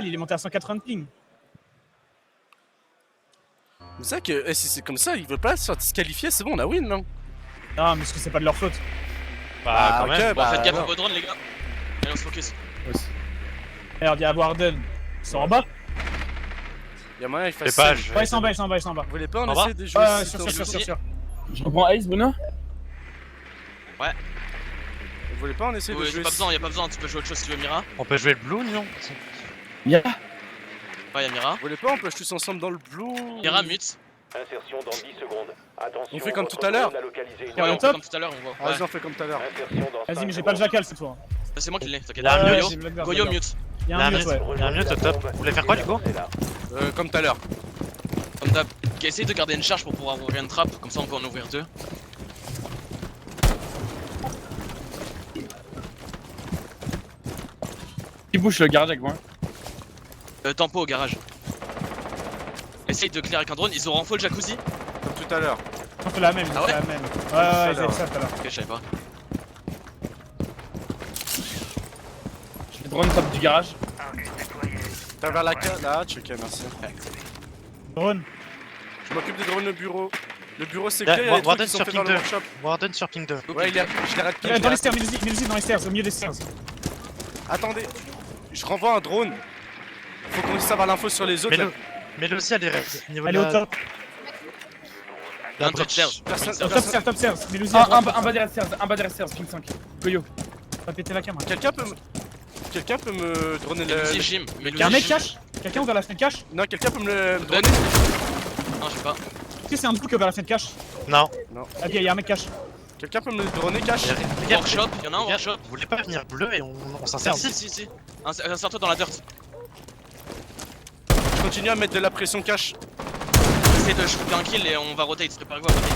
Il est monté à 180 ping. C'est ça que si c'est comme ça, ils veulent pas se faire disqualifier, c'est bon, on a win, non? Non, mais parce que c'est pas de leur faute. Bah, quand ok, même. Bon, faites gaffe à alors. vos drones, les gars. Allez, on se focus. Regarde, il y a Warden. Ils sont en bas. Y'a moyen qu'il Fais fasse pas, ça. je Ouais, ils sont en bas, ils sont en bas, ils sont en bas. Vous voulez pas en En bas essayer de jouer Ouais, ici, sûr, dans sûr, le sûr, jeu? sûr. Je reprends Ace, Bruno. Vous voulez pas en essayer de Ouais, jouer y'a pas besoin, tu peux jouer autre chose si tu veux, Mira. On peut jouer le blue, non? Y'a. Ouais, y'a Mira. Vous voulez pas, on peut tous ensemble dans le blue? Mira, mute. Insertion dans 10 secondes. Attention, On fait comme votre tout à l'heure. drone a localisé une Ouais, Ouais, on on fait top. comme tout à l'heure, on voit. Vas-y, Ouais. on fait comme tout à l'heure. Insertion dans Vas-y, 5 mais j'ai pas de secondes. jacal cette fois. C'est moi qui l'ai, t'inquiète. Il a un Ouais, mute. j'ai Blackbird, Goyo, Blackbird. mute. Il y a un mute, ouais. Il y a un mute au top. Vous voulez faire quoi du coup? Comme tout à l'heure. Comme d'hab. Essaye de garder une charge pour pouvoir ouvrir une trappe, comme ça on peut en ouvrir deux. Qui bouge le garage avec moi. Tempo au garage. Essaye de clear avec un drone, ils auront full jacuzzi. Comme tout à l'heure. On fait la même, Ah on fait ouais la même. Ouais, ils avaient ça tout à l'heure. Ok, je savais pas. Je fais drone top du garage. T'as vers la carte là, ok, merci. Drone. Je m'occupe des drones au bureau. Le bureau c'est Yeah, clear, il y a des trucs Warden qui sont sur faits dans ping le 2. workshop. Warden sur ping 2. Ouais, je l'arrête plus. Dans les stairs, Mélusi dans les stairs, au milieu des stairs. Attendez, je renvoie un drone. Faut qu'on puisse avoir l'info sur les autres. Mais là. Mais le aussi elle est raide. Niveau Elle est de au la- top. Un top Serge. Top stairs, top stairs. Mélusi à Un droite. bas derrière stairs, un bas derrière stairs, ping 5. Goyo. On va péter la caméra. Quelqu'un peut me droner Mais le. Lucy Jim. Mais Y'a un mec cache. Quelqu'un ouvert la fenêtre cache. Non, quelqu'un peut me le Donne. droner. Non, je sais pas. Est-ce que c'est un blue qui a ouvert la fenêtre cache? Non. Ok, y'a un mec cache. Quelqu'un peut me le droner cash. Les gars, Workshop, y'en a un les gars, workshop. vous voulez pas venir bleu et on s'en sert Si, si. si. Insère-toi dans la dirt. Je continue à mettre de la pression cash. Essaye de shooter un kill et on va rotate, préparez-vous à rotate.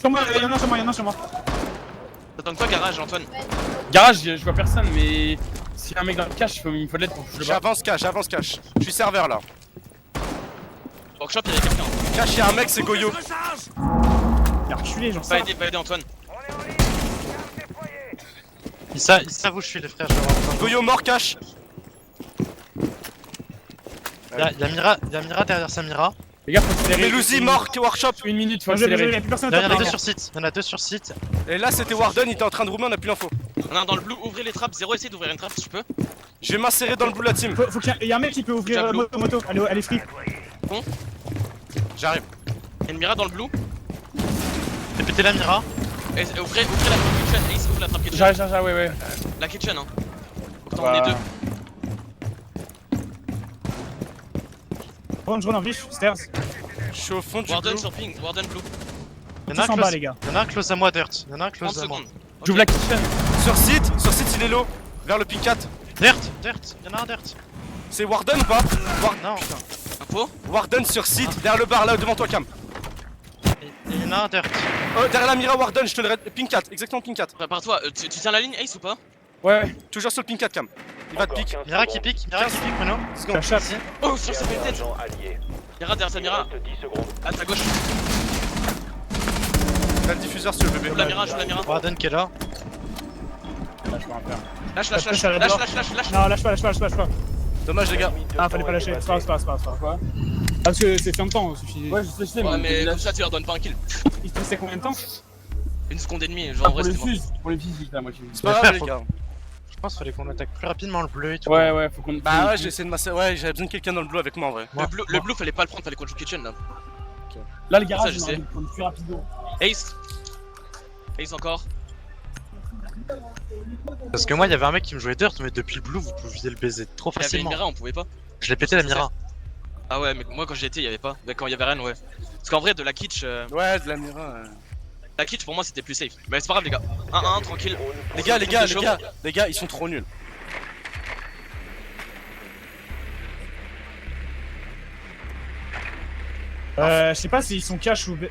Sur moi, y'en a un sur moi, y'en a un sur moi. T'attends quoi, garage, Antoine? Garage, je vois personne, mais s'il y a un mec dans le cache, il me faut de l'aide pour que je le bats. J'avance cash. Je suis serveur là. Workshop, y'avait quelqu'un. Cash, y'a un mec, c'est Goyo. Il a reculé, genre Pas ça. aider Antoine. Ils savent où je suis les frères, je vais voir. Goyo mort cash. Y'a Mira derrière Samira. Les gars, faut accélérer. Melusi mort workshop. Une minute, faut Y'a accélérer. plus personne au Derrière, top. il y en a deux sur site. Il y en a deux sur site. Et là c'était Warden, il était en train de rouler, on a plus l'info. On a un dans le blue, ouvrez les trappes, zéro, essaye d'ouvrir une trappe si tu peux. Je vais m'insérer dans le blue la team. Faut qu'il y ait un mec qui peut ouvrir Tiens, blue. moto. Elle est free. J'arrive. Y'a une Mira dans le blue. J'ai pété la Mira. Et ouvrez la trappe kitchen, Ace, ouvre la trappe kitchen. J'arrive, ouais. La kitchen, hein. Faut que t'en aies deux. Je roule en vif, stairs. Je suis au fond du Warden blue. sur ping, Warden blue. Il y en a Tous en bas, les gars. Il y en a un close à moi, Dirt. Il y en a un 30 close à moi. secondes. J'ouvre la kitchen. Sur site il est low. Vers le ping 4. Dirt. Il y en a un Dirt. C'est Warden ou pas Non. Info. Warden sur site, derrière le bar là devant toi Cam. Et il y en a un Dirt. Derrière la Mira Warden, je te le répète. Ping 4, exactement ping 4. Prépare-toi, tu tiens la ligne Ace ou pas? Ouais. Toujours sur le ping 4 Cam. Il va te pique. Mira qui pique, Bruno. La chasse. Oh, sur sa tête. Agent allié. Mira derrière sa Mira. 10 secondes. À ta gauche. T'as le diffuseur sur le bébé. Joue la Mira, joue la Mira. Warden qui est là. Là, je peux rien faire. Lâche. Non, lâche pas. Dommage les gars. Ah, fallait pas lâcher. C'est pas grave. Parce que c'est fin de temps, il suffit. Ouais, je sais, Ouais, mais comme ça tu leur donnes pas un kill. Il te restait combien de temps? Une seconde et demie, genre en pour vrai les c'était mort. fuses, pour les fuses, j'étais à moitié. C'est pas grave les Faut- gars. Je pense qu'il fallait qu'on attaque plus rapidement le bleu et tout. Ouais, faut qu'on. Bah ouais, j'ai essayé de masser. Ouais, j'avais besoin de quelqu'un dans le bleu avec moi en vrai. Le blue fallait pas le prendre, fallait qu'on joue kitchen là. Là, le Ça, garage, je sais. on est plus rapido. Ace encore. Parce que moi, il y avait un mec qui me jouait Dirt, mais depuis le blue, vous pouviez le baiser trop Il y avait une facilement. Mira, on pouvait pas. Je l'ai pété la Mira. Ah ouais, mais moi quand j'y étais, il y avait pas. Mais quand il y avait rien, ouais. Parce qu'en vrai, de la kitsch, Ouais, de la Mira. la kitsch pour moi c'était plus safe. Mais c'est pas grave, les gars. 1-1, tranquille. Les gars, ils sont trop nuls. Je sais pas s'ils sont cash ou. Ouais,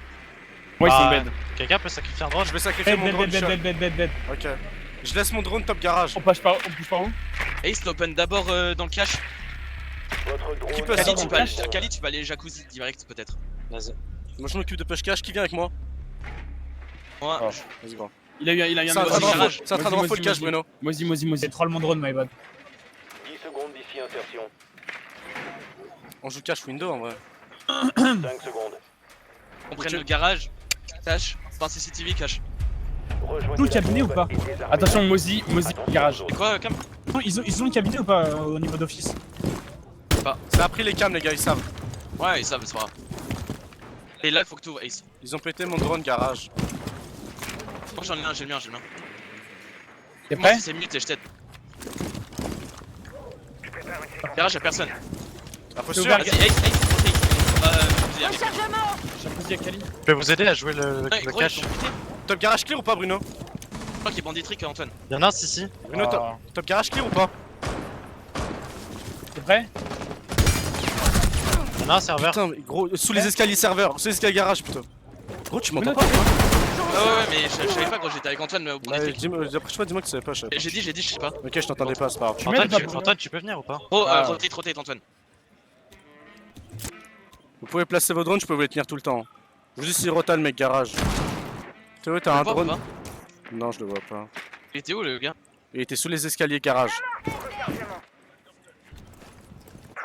ils sont Ah, bed. Quelqu'un peut sacrifier un drone? Je vais sacrifier mon drone. Bed. Ok. Je laisse mon drone top garage. On pousse par où? Ace l'open d'abord dans le cache. Votre drone Qui peut Kali, sortir tu peux aller jacuzzi direct peut-être. Vas-y. Moi je m'occupe de push cash, qui vient avec moi? Moi, Oh. Vas-y gros. Il a eu un C'est un Vas-y, train garage. d'info le cash Bruno. Moisi. J'ai troll mon drone, my bad. 10 secondes d'ici insertion. On joue cache window en vrai. 5 secondes. On prenne le garage, cache, enfin CCTV, cache. Rejoignez Tout le la cabinet bombe ou pas et désarmez-la. Attention, Mozi, garage. Attention, Et quoi, Cam? Non, ils ont le cabinet ou pas au niveau d'office? Ça a pris les cams les gars, ils savent. Ouais, ils savent, c'est pas grave. Et là, il faut que tu ouvres Ace. Ils ont pété mon drone garage. Moi j'en ai un, j'ai le mien, j'ai le mien. T'es Moi prêt? si c'est mute et je t'aide. Garage, y'a personne. La C'est posture. ouvert. Vas-y, Ace, vas-y, allez. J'ai posé à Kali. Je peux vous aider à jouer le Ouais, gros, ils cache. sont pétés. Top garage clear ou pas Bruno? Je crois qu'il est bandit trick, Antoine. Y'en a un, si. Bruno, Ah. top garage clear ou pas? T'es prêt? Y'en a un serveur. Putain, mais gros, sous les escaliers serveurs, sous les escaliers garage putain. Gros, tu m'entends Bruno, pas? Ouais, mais je savais pas quand j'étais avec Antoine au bandit Ouais, trick. dis-moi que tu savais pas, je savais Et j'ai dit, je sais pas. pas. Ok, je t'entendais pas, c'est pas grave. Tu mets le Antoine, tu peux venir ou pas? Oh, Ah. rotate, Antoine. Vous pouvez placer vos drones, je peux vous les tenir tout le temps. Juste si rota le mec garage. Théo, t'as un Tu le vois ou drone? pas? Non, je le vois pas. Il était où le gars? Il était sous les escaliers garage.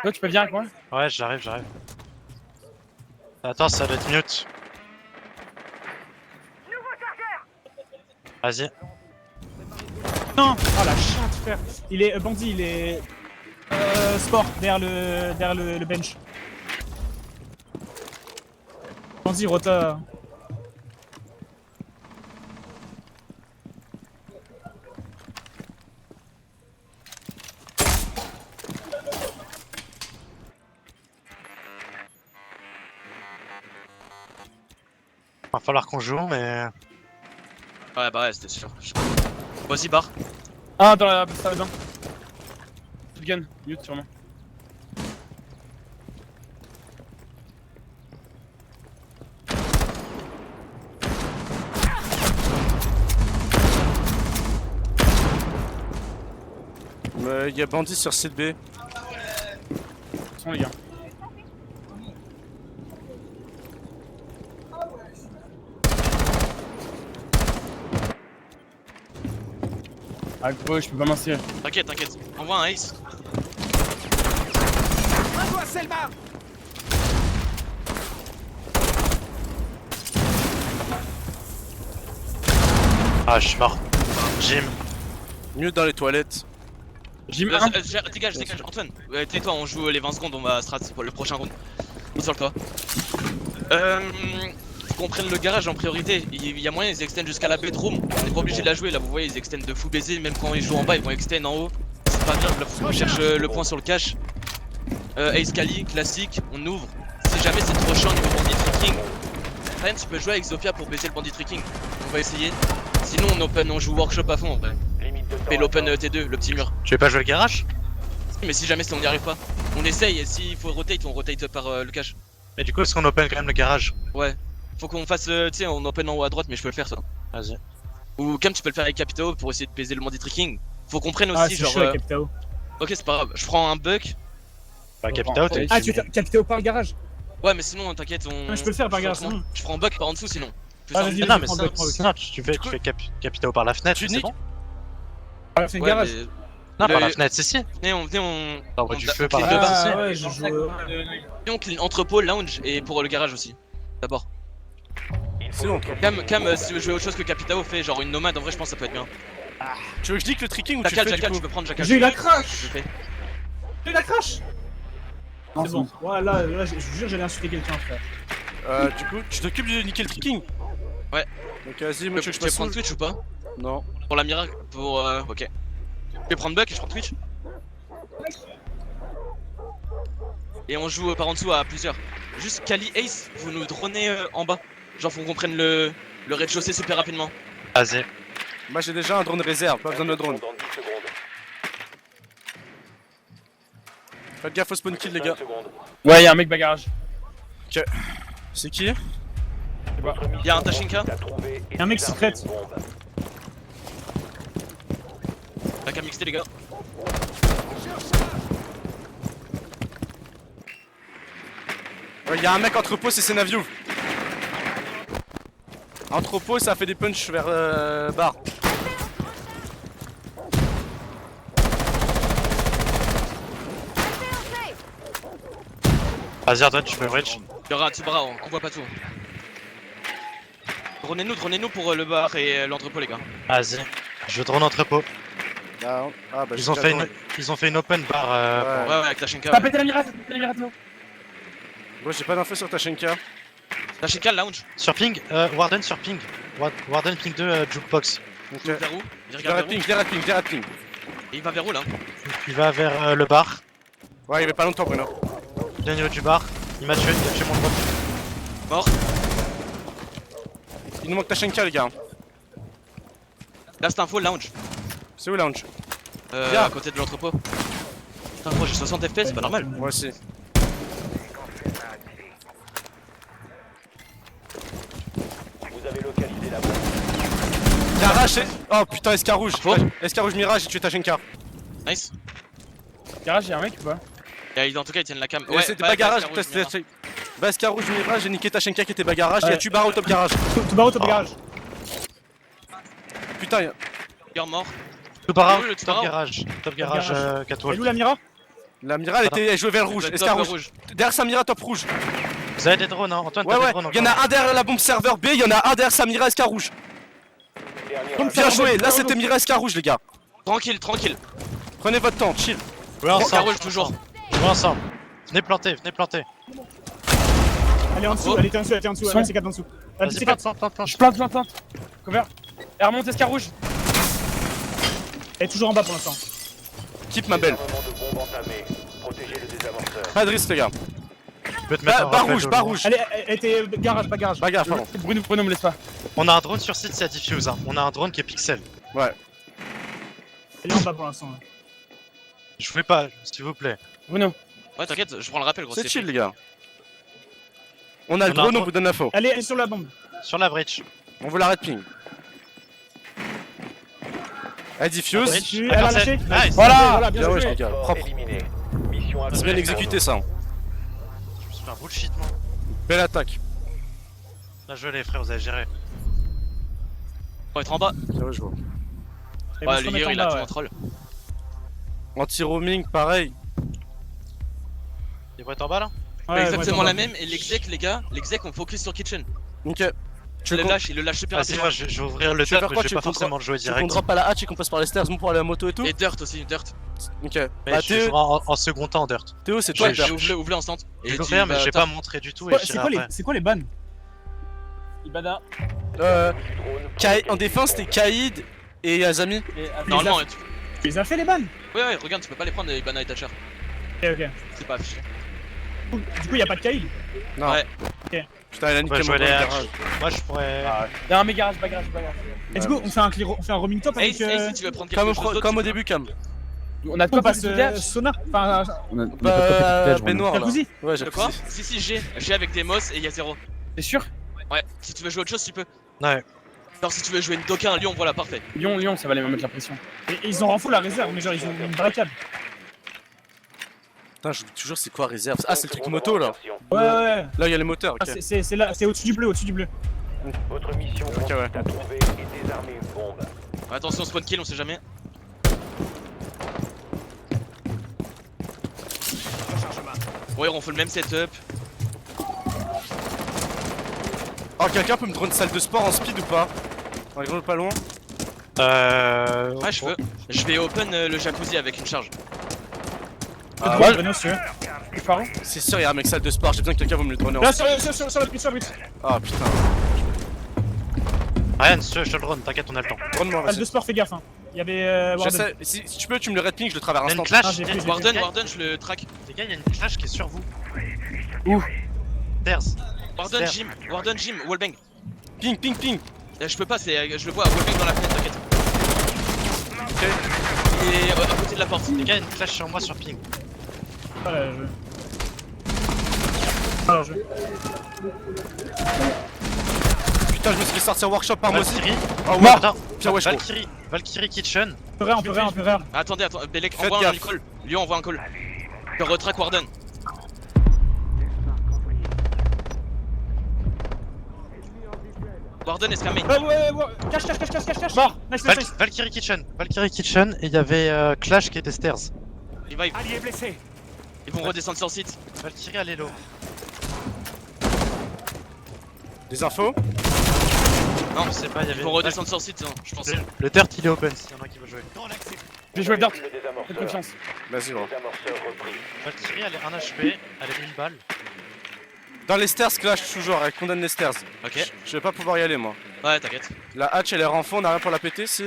Toi, tu peux venir avec moi? Ouais, j'arrive. Attends, ça doit être mute. Vas-y. Non. Oh la chatte, frère. Il est bandit, il est sport derrière le bench. Bandit rota. Va falloir qu'on joue, mais. Ouais, bah ouais, c'était sûr. Vas-y, barre. Ah, dans la salle de bain. Shotgun, mute sûrement. Il y a bandit sur site B. Attention, les gars. Ah, gros, je peux pas m'insérer. T'inquiète. Envoie un Ace. Ah, je suis mort. Jim. Mieux dans les toilettes. Jim 1. Dégage, Antoine. Ouais, tais-toi, on joue les 20 secondes, on va strat pour le prochain round. Sur le toit. Faut qu'on prenne le garage en priorité. Il y a moyen, ils extendent jusqu'à la bedroom. On est pas obligé de la jouer là, vous voyez, ils extendent de fou baiser. Même quand ils jouent en bas, ils vont extend en haut. C'est pas grave, là, faut qu'on cherche le point sur le cache. Ace Kali, classique, on ouvre. Si jamais c'est trop chiant niveau bandit tricking, Ryan, tu peux jouer avec Zofia pour baiser le bandit tricking. On va essayer. Sinon, on joue workshop à fond en vrai. limite de temps Et l'open à temps. T2, le petit mur. Tu veux pas jouer le garage? Mais si jamais on n'y arrive pas, on essaye et s'il faut rotate, on rotate par le cache. Mais du coup, est-ce qu'on open quand même le garage? Ouais. Faut qu'on fasse, tu sais, on open en haut à droite, mais je peux le faire ça. Vas-y. Ou Cam, tu peux le faire avec Capitao pour essayer de baiser le bandit tricking. Faut qu'on prenne aussi, Ah, c'est genre. chaud avec Capitao. Ok, c'est pas grave, je prends un buck. Bah, Capitao, t'es. Ah, tu fais Capitao par le garage? Ouais, mais sinon, t'inquiète, on. Ah, je peux le faire par garage, c'est bon. Je prends un buck par en dessous sinon. Plus Ah, simple. vas-y, Non, mais prends ça- le buck, prends le buck. non, tu fais Capitao par la fenêtre, Tu c'est niques. bon? Ah, c'est le Ouais, garage. mais- Non, par Le- la fenêtre, c'est si. Venez, on. T'envoies du on- feu par clean la de fenêtre, base. c'est si. Ah ouais, je joue. Venez, on clean entrepôt, lounge et pour le garage aussi. D'abord. Il C'est faut bon. Cam, si tu veux jouer autre chose que Capitao, fait genre une nomade, en vrai, je pense que ça peut être bien. Tu veux que je dise le tricking ou tu le Jackal, fais du tu coup? peux prendre Jackal. J'ai eu la Je crash! le fais. J'ai eu la crash! C'est bon. Ouais, là, je vous jure, j'allais insulter quelqu'un, frère. Du coup, tu t'occupes de niquer le tricking? Ouais. Ok, vas-y, Tu moi tu veux que je veux passe prendre sous? Twitch ou pas? Non. Pour la miracle, pour ok. Je vais prendre Buck et je prends Twitch. Et on joue par en dessous à plusieurs. Juste Kali Ace, vous nous dronez en bas. Genre faut qu'on prenne le rez-de-chaussée super rapidement. Vas-y. Moi j'ai déjà un drone réserve, pas besoin de drone. dans 10 secondes. Faites gaffe au spawn kill les 5 gars. secondes. Ouais, y'a un mec bagarrage. C'est qui? Votre mission Y'a un Tashinka. est à trouver et Un mec désarmer secret. une bombe. T'as qu'à mixer les gars. Ouais, y'a un mec entrepôt, c'est Senaview. Entrepôt, ça fait des punchs vers bar. Vas-y, Arden, tu peux bridge. Il y aura un petit bras, on voit pas tout. Dronez-nous pour le bar et l'entrepôt, les gars. Vas-y. Je drone entrepôt. Ah, bah, Ils ont fait une open bar. Ouais. Ouais, avec Tachenka. T'as Ouais. pété la mirage, Théo. Moi j'ai pas d'infos sur Tachenka. Tachenka, lounge. Sur ping, Warden sur ping. Warden ping 2 jukebox. Ok. Vers où? Il Je regarde vers où? ping, je la ping. Et il va vers où là? Il va vers le bar. Ouais, il y avait pas longtemps, Bruno. Bien au niveau du bar. Il m'a tué mon drone. Mort. Il nous manque Tachenka, les gars. Last info, lounge. C'est où, lounge? Viens. À côté de l'entrepôt. Putain, gros, j'ai 60 FPS, c'est pas normal. Moi aussi. Vous avez localisé la bombe. Garage, c'est. Oh putain, Escarouge. Faux. Escarouge Mirage, j'ai tué Tachenka. Nice. Garage, y'a un mec ou pas? En tout cas, ils tiennent la cam. Ouais, c'était pas garage. Escarouge Mirage, j'ai niqué Tachenka qui était bas garage. Il y a Tubar au top garage. Tout barreau, top garage. Putain, Gars mort. Tubara, Oui, le top Tubara. garage. Top garage garage. 4 Et walls. où la Mira? la Mira elle jouait vers le rouge. Top Escarouge. rouge. Derrière Samira, top rouge. Vous avez des drones, hein, Antoine, Ouais, t'as ouais. des drones Il y en a un derrière la bombe serveur B, il y en a un derrière Samira, Escarouge. Dernière Bien joué, là c'était Mira Escarouge, les gars. Tranquille. Prenez votre temps, chill. Jouez ensemble. Rouge toujours. Jouez ensemble. Venez planter. Elle est en dessous, elle était en dessous, elle était en dessous. Son. Elle est C4 en dessous. Elle Vas-y, est C4. plante. Je plante. Cover. Elle remonte escarouge. Elle est toujours en bas pour l'instant. Keep ma belle. armement de bombe entamé. Protégez le désamorceur. Pas de risque, les gars. Je peux te mettre un Bas rappel rouge, de bas loin. rouge. Elle était garage, pas garage. Bagarre, pardon. Bruno me laisse pas. On a un drone sur site, c'est à diffuse. Hein. On a un drone qui est pixel. Ouais. Elle est en bas pour l'instant. Je fais pas, s'il vous plaît. Bruno. Ouais, t'inquiète, je prends le rappel, gros. C'est chill, les gars. On a le On a un drone, on drone. vous donne l'info. Elle est sur la bombe. Sur la bridge. On vous l'arrête ping. Elle diffuse. Bridge. Elle a lâché. Nice. Voilà. Bien Bien ouais, joué. les gars. Propre. Éliminé. Mission C'est bien exécuté, ça. Je me suis fait un bullshit, moi. Belle attaque. Là, je les frères, vous avez géré. On va être en bas. Bien ouais, je vois. Elle va Ouais, se le remettre Yuri, en il a bas, tout ouais. en troll. Anti-roaming, pareil. Ils vont être en bas là? Ouais, Exactement ouais, la même, et l'exec, les gars, l'exec, on focus sur kitchen. Ok. Il le lâche super Vas-y, rapidement. moi je vais ouvrir le Tu veux top, faire mais quoi, je tu vais pas veux forcément le jouer Tu qu'on direct. drop à la hatch et qu'on passe par les stairs pour aller à la moto et tout? Et Dirt aussi, Dirt. Ok. Mais Bah, je Théo, jouerai en second temps, Dirt. Théo, c'est toi Ouais, le père. ouvre-le instant. Je vais tu l'ouvrir, mais vas je vais tard. pas montrer du tout et Ouais, j'irai après. c'est quoi les bans? Ibada. En défense, c'était Kaïd et Azami. Normalement, ouais, Tu les as fait les bans? ouais, regarde, tu peux pas les prendre, Ibana et Thatcher. Ok. C'est pas affiché. Du coup, y'a pas de Kaïl. Non. Ouais. Putain, il a On niqué va mon jouer les garage. hatches. Moi je pourrais. Y'a un mec garage, bagarre. Et du coup, on fait un roaming top avec. Ace, si tu veux prendre quelque chose d'autre. Comme au tu peux. début, Cam. On a On pas passe passé Sona. Enfin, Baignoire là. jacuzzi. Ouais, De quoi? Si, j'ai avec des Moss et il y a 0. T'es sûr? Ouais, si tu veux jouer autre chose, tu peux. Ouais. Alors, si tu veux jouer une Doka, un Lyon, voilà, parfait. Lyon, ça va les mettre la pression. Et ils ont renfou la réserve, mais genre ils ont une barricade. Putain, j'oublie toujours c'est quoi réserve. Ah, c'est le truc moto là. Ouais. Là, il y a les moteurs. Ah, Ok. c'est là, c'est au-dessus du bleu, au-dessus du bleu. Votre mission ouais. consiste à trouver et désarmer une bombe. Attention, spawn kill, on sait jamais. Ouais, on fait le même setup. Oh, quelqu'un peut me drone une salle de sport en speed ou pas? Un gros pas loin. Ouais, je veux. Je vais open le jacuzzi avec une charge. Ah, Ouais, ouais. Bruno, si tu veux. Tu pars où? C'est sûr, il y a un mec salle de sport. J'ai besoin que quelqu'un va me le droner en Là, speed. sur la piste. Ah putain. Ryan, je te le drone, t'inquiète, on a le temps. Drone-moi, Salle vas-y. de sport, fais gaffe. Hein. Il y avait. Je Warden. sais, si tu peux, tu me le red ping, je le traverse Il y a une instant. clash, Ah, j'ai pris, Warden, je le track. les gars, il y a une clash qui est sur vous. Où? Stairs. Warden, Stairs. Jim, wallbang. Ping. Je peux pas, je le vois, wallbang dans la fenêtre, t'inquiète. Ok. Il est à côté de la porte. Les gars, il y a une clash sur moi sur ping. Voilà, le jeu. Alors, je. Putain, je me suis fait sortir workshop par moi aussi. Valkyrie. Oh, ouais. Attends, Putain, ouais, je Valkyrie Kitchen. On peut rien. Attendez, Belek, Faites envoie un gaffe. call. Lui, envoie un call. Je retrack Warden. Warden est scamé. Ouais. Cache. Mort. Nice. Valkyrie Kitchen, et il y avait Clash qui était stairs. Revive. Ils vont redescendre sur site. Valkyrie à l'élo. Des infos? Non, je sais pas, il y avait. Ils vont redescendre sur site, hein, je pense. Le dirt il est open s'il y en a qui veut jouer. Je vais jouer Dart. Le Faites désamorceur. confiance. Vas-y, gros. Désamorceur repris. Valkyrie elle est 1 HP, elle est 1 balle. Dans les stairs, clash toujours, elle condamne les stairs. Ok. Je vais pas pouvoir y aller, moi. Ouais, t'inquiète. La hatch, elle est en fond, on a rien pour la péter, si.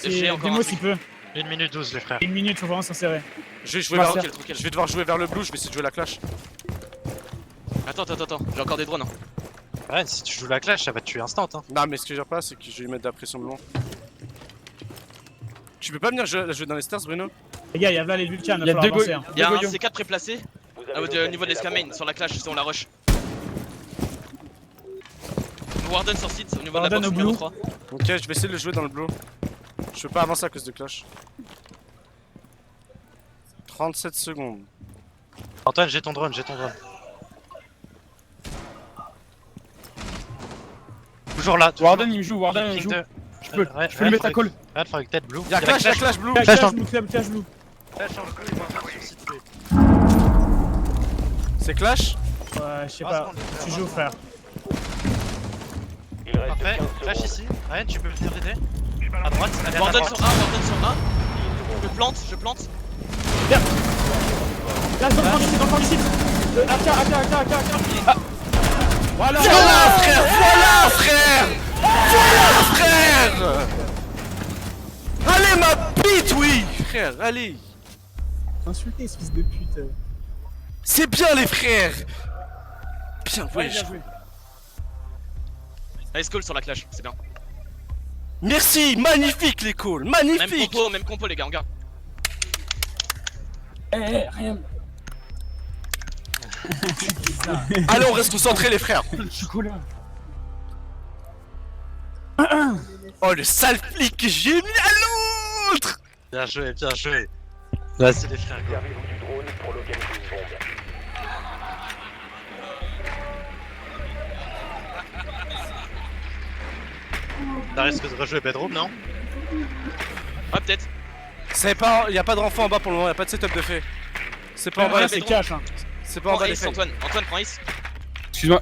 J'ai encore Démo un s'il truc. peut. 1 minute 12 les frères. 1 minute, faut vraiment s'insérer. Je vais jouer Ah, vers... Tranquille, tranquille. Je vais devoir jouer vers le blue, je vais essayer de jouer la clash. Attends, j'ai encore des drones. Hein. Ouais, si tu joues la clash, ça va te tuer instant. Hein. Non, mais ce que je veux pas, c'est que je vais lui mettre de la pression de long. Tu peux pas venir jouer dans les stairs, Bruno? Les gars, il y a là les Vulcans, Il y a deux avancer. Hein. Il y a un Goyo. C4 préplacé Vous avez au localisé niveau de la l'escamane bombe. sur la clash si on la rush. Warden sur site au niveau de la Warden box au numéro blue. 3. Ok, je vais essayer de le jouer dans le blue. Je peux pas avancer à cause de clash. 37 secondes. Antoine, j'ai ton drone, j'ai ton drone. Toujours là. toujours Warden il me joue, Warden il me ping joue. de- Je peux Ouais, le mettre à call. Regarde, faudrait que t'aides blue. Y'a clash, y'a clash blue! Flash dans- Clash blue. Flash en blue, et Warden sur site bleu. C'est clash? Ouais, je sais Ah, pas. c'est bon, Tu joues, frère. Il reste Parfait, 15 flash secondes. ici. Ryan, tu peux venir l'aider. À droite, allez à Warden droite. sur 1, Warden sur 1. Je plante. Là, dans le fond d'ici, dans le fond d'ici. AK. Voilà. Voilà, frère! Voilà, frère! Voilà, frère! Allez, ma bite, oui! Frère, allez! Insultez ce fils de pute. C'est bien, les frères! Bien, Ouais, ouais. bien joué. Nice call sur la clash, c'est bien. Merci! Magnifique, les calls! Même Magnifique! compo les gars, on garde. Rien. Allez, on reste concentrés, les frères! Chocolat. Oh, le sale flic que j'ai mis à l'autre! Bien joué, bien joué. Vas-y les frères, go. Servez-vous du drone pour localiser une bombe. Ça risque de rejouer bedroom, non? Ouais, peut-être. C'est pas, y a pas de renfort en bas pour le moment, y a pas de setup de fait. C'est pas en bas, Ouais, les c'est faits. cash. Hein. C'est pas en Prends bas, les Ace, faits. Antoine. Antoine, prends Ace. Excuse-moi.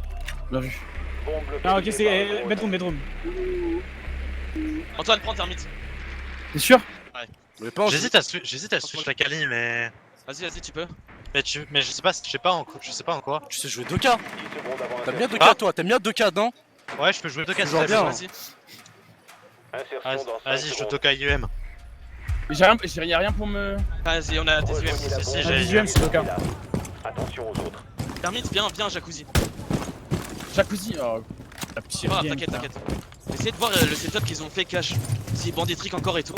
Bien vu. Bombe Ah, ok, localisée par le c'est drone. bedroom. Antoine, prends Thermite. T'es sûr? Mais pas en- J'hésite à switch la Kali, mais. Vas-y, tu peux. Mais je sais pas, je sais pas en quoi. Tu sais jouer 2K. 10 secondes avant T'aimes bien insertion. 2K, toi? T'aimes bien 2K, non? Ouais, je peux jouer 2K si Toujours t'as bien. besoin. Vas-y. Insertion dans 5 Vas-y, je joue secondes. 2K IUM. Mais y a rien pour me. Vas-y, on a des Rejoignez UM. la Si, si, bombe. j'ai- visuel, c'est le cas. Attention aux autres. Thermite, viens, jacuzzi. Jacuzzi. Oh. La pire Ah, game, t'inquiète, frère. t'inquiète. Essayez de voir le setup qu'ils ont fait cash. Si bandit trick encore et tout.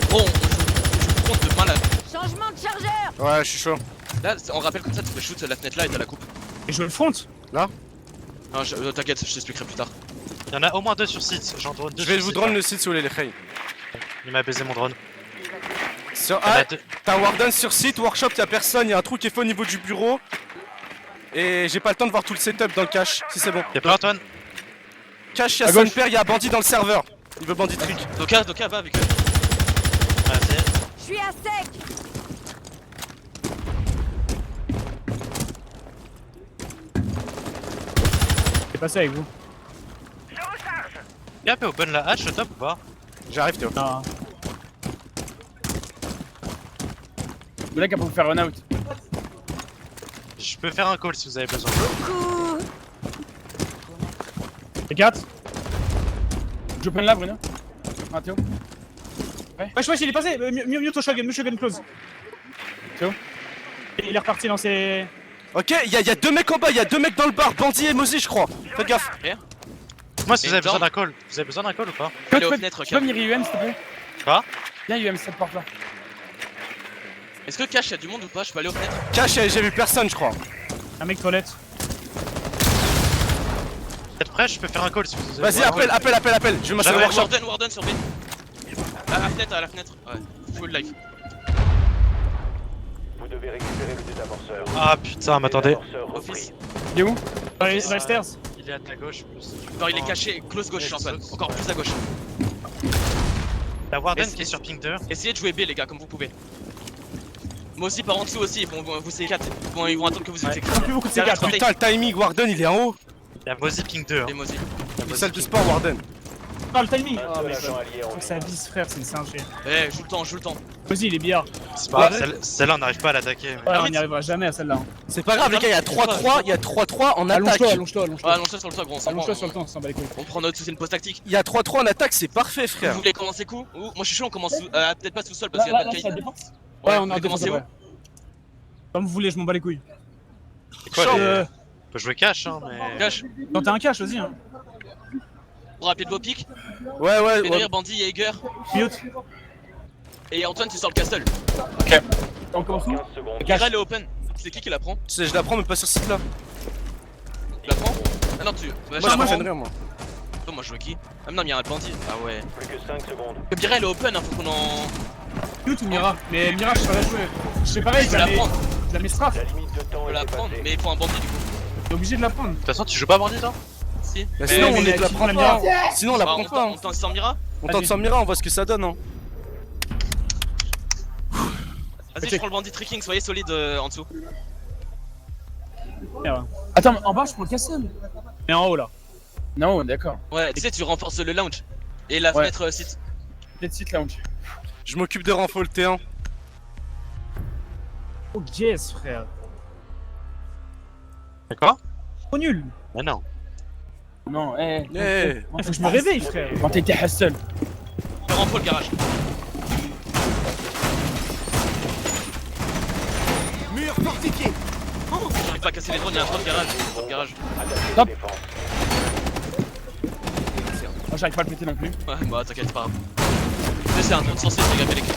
Bon, on joue contre de malade. Changement de chargeur. Ouais, je suis chaud. Là, on rappelle comme ça, tu peux shoot la fenêtre là et t'as la coupe. Et jouer le front. Non, t'inquiète, je t'expliquerai plus tard. Il y en a au moins 2 sur site, j'en drone 2 Je vais vous drone le site si vous voulez, les frères. Il m'a baisé mon drone. Sur Il y en a A, deux. t'as Warden sur site, workshop, y'a personne, y'a un trou qui est fait au niveau du bureau. Et j'ai pas le temps de voir tout le setup dans le cache, si c'est bon. Y'a pas Antoine? Cache, y'a À gauche. son père, y'a un bandit dans le serveur. Il veut bandit trick. Doka, va avec eux. Vas-y. Je suis à sec. C'est passé avec vous. Y'a un peu open la hatch, top ou pas? J'arrive, Théo. Non. Le mec a pour faire run out. Je peux faire un call si vous avez besoin. Coup. Les 4. Je prends là, Bruno. Ah, Théo. Wesh, il est passé. Mute au shotgun close. Théo. Il est reparti dans ses. Ok, y'a 2 mecs en bas, y'a 2 mecs dans le bar, bandit et Mozi, je crois. Faites gaffe. Moi, si Et vous avez besoin down. d'un call, vous avez besoin d'un call ou pas? Il est aux Tu fenêtres, peux venir UM s'il te plaît? Quoi? Viens UM cette porte là. Est-ce que cash, y'a du monde ou pas? Je peux aller aux fenêtres. Cache, j'ai vu personne, je crois. Un mec toilette. Vous êtes prêts? Je peux faire un call si vous avez Vas-y, besoin. appelle. Je vais m'asseoir au J'avais workshop. Warden sur B. À la fenêtre. Ouais, full life. Vous devez récupérer le désamorceur. Ah putain, m'attendez. Désamorceur repris. Office. Il est où? Dans les stairs. Il est à ta gauche plus. Non, il est caché, close gauche, Antoine. Encore plus à gauche. La Warden Et qui est sur ping 2. Essayez de jouer B, les gars, comme vous pouvez. Moi aussi par en dessous aussi, ils vont vous C4. Ils vont attendre que vous Ouais. êtes Ils ont plus beaucoup de C4. hein. Putain, le timing, Warden il est en haut. Y'a Mozy Ping 2. Hein. Et moi aussi. La salle de sport, Warden. Oh, le timing. Un Oh, seul mais agent allié en faut que vie. ça vise, frère, c'est une singe. Eh, joue le temps. Vas-y, il est billard. C'est pas grave, celle-là on n'arrive pas à l'attaquer. mais- Ouais, on n'y arrivera jamais à celle-là. hein. C'est pas grave, les gars, il y a 3-3, il y a 3-3 en attaque. Allonge-toi, allonge-toi, allonge-toi. Ah, allonge-toi sur le toit, gros, on s'en Allonge-toi prend. sur le temps, on s'en bat les couilles. On prend notre c'est une pause tactique. Il y a 3-3 en attaque, c'est parfait, Vous frère. voulez commencer coup ou... Moi je suis chaud, on commence peut-être pas sous-sol parce qu'il y Là, a pas de c'est caille. la défense. Ouais, Ouais, on on a a commencé défense où après. Comme vous voulez, je m'en bats les couilles. C'est quoi, Euh, on peut jouer cash, hein, mais. Cash, Quand t'as un cash, vas-y. Hein. pour rappeler de vos pics. Ouais, ouais, Fais ouais. derrière Bandit, Jaeger. Mute. Et Antoine, tu sors le castle. On commence où 15 secondes. Cash. Mirel est open. C'est qui la prend? Tu sais, je la prends, mais pas sur ce site-là. Tu la prends? Ah non, tu. Bah, Moi, je je la prends. m'enchaînerai, moi. Attends, moi je joue qui? Ah non, Mirel Bandit. Ah ouais. Plus que 5 secondes. Mirel est open, hein, faut qu'on en. Mute ou Mira? Mais Mira, je sais pas la jouer. Je sais pareil, Je vais la prendre. je la mets strafe. La limite de temps Je peux est la prendre, dépassée. mais il faut un bandit du coup. T'es obligé de la prendre. De toute façon, tu joues pas bandit, toi? Si. Bah, Mais- sinon, mais on ne la qui prend prend la pas. Mira? Sinon, on la Bah, prend pas. on tente sans Mira? On tente sans Mira, on voit ce que ça donne. Hein. Vas-y, je prends le bandit tricking, soyez solide en dessous. Merde. Attends, mais en bas, je prends le castle. Mais en haut là. Non, d'accord. Ouais, tu sais, tu renforces le lounge. Et la Ouais. fenêtre site. Dead Seat Lounge. Je m'occupe de renfort le T1. Oh yes, frère. C'est quoi? Trop nul. Mais non. Non, eh. Eh. Faut que je me réveille, frère. Quand t'étais hustle. Je renforce le garage. Mur fortifié. J'arrive pas à casser les drones, il y a un drone garage. Garage. Attaquez Stop. les défenses. Moi, j'arrive pas à le péter non plus. Ouais, bah t'inquiète, c'est pas grave. Tu sais, c'est un drone censé, regarder les clés.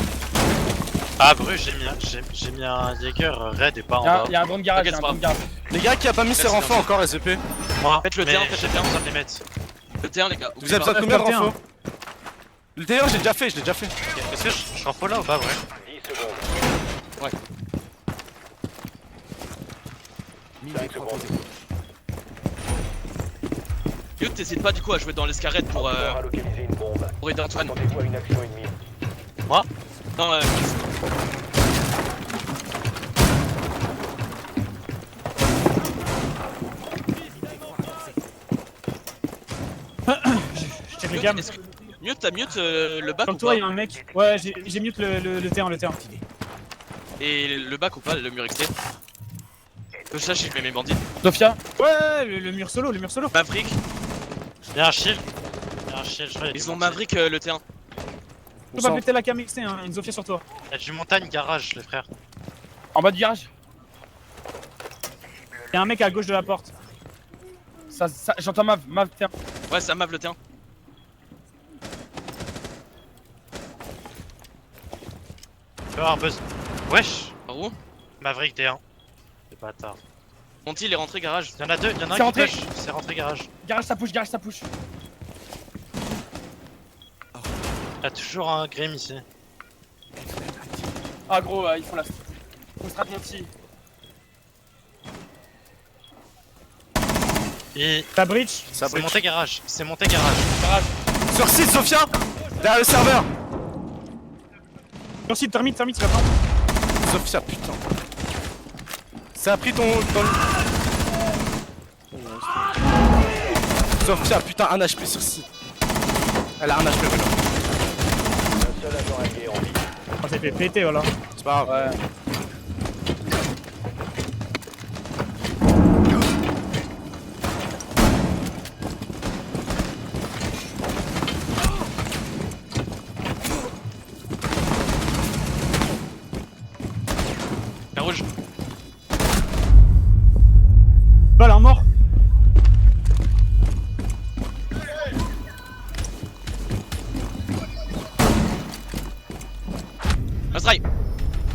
Ah, Bru, j'ai mis un Jaeger raid et pas en bas. Il y a un drone garage, il y a un T'inquiète, drone garage. Les gars, qui a pas mis ses Merci, renforts merci. encore, SVP? Moi, Faites le mais terrain, faites j'ai le bien terrain. besoin de les mettre. Le T1, les gars. Vous avez besoin de combien de F1. renforts? Le T1, j'ai déjà fait, je l'ai déjà fait. Est-ce que je renfo là ou pas, ouais? 10 secondes. Ouais. 5 secondes. Yo, t'hésites pas du coup à jouer dans l'escarrette pour Encore à localiser une bombe. aider Antoine. Attendez-vous à une action ennemie. Moi? Non, Je check les gammes. Mute, t'as mute le back Sur ou le toit, pas? il y a un mec. Ouais, j'ai mute le terrain, le terrain. Et le back ou pas, le mur XT? Que je sache si je mets mes bandits. Sofia, Ouais, le mur solo, le mur solo. Maverick, Y'a un shield. Y'a un shield, je crois. ils ont Maverick le T1. Faut pas péter la cam XT, hein, une Zofia sur toi. Y'a du montagne garage, les frères. en bas du garage. Il y a un mec à gauche de la porte. J'entends Mav, tiens. Ouais, c'est un Mav le T1. Tu peux avoir buzz. Wesh! Par où? Maverick T1. C'est bâtard. Monty, il est rentré garage. Y'en a deux, y'en a un C'est qui rentré. push. C'est rentré garage. Garage, ça push. Y'a toujours un Grim ici. Ah gros, ils font la. Faut strat Monty. Et Ta breach. Ça c'est monté garage. C'est monté garage. Garage. Sur 6, Sofia! Derrière le serveur! Sur site, termite, tu vas prendre. Sofia, putain. Ça a pris ton. Sofia, putain, un HP sur 6. Elle a un HP, voilà. Un seul agent allié en vie. Oh, ça fait péter, voilà. C'est pas grave. Ouais. La rouge. Balle, un mort. Un strike.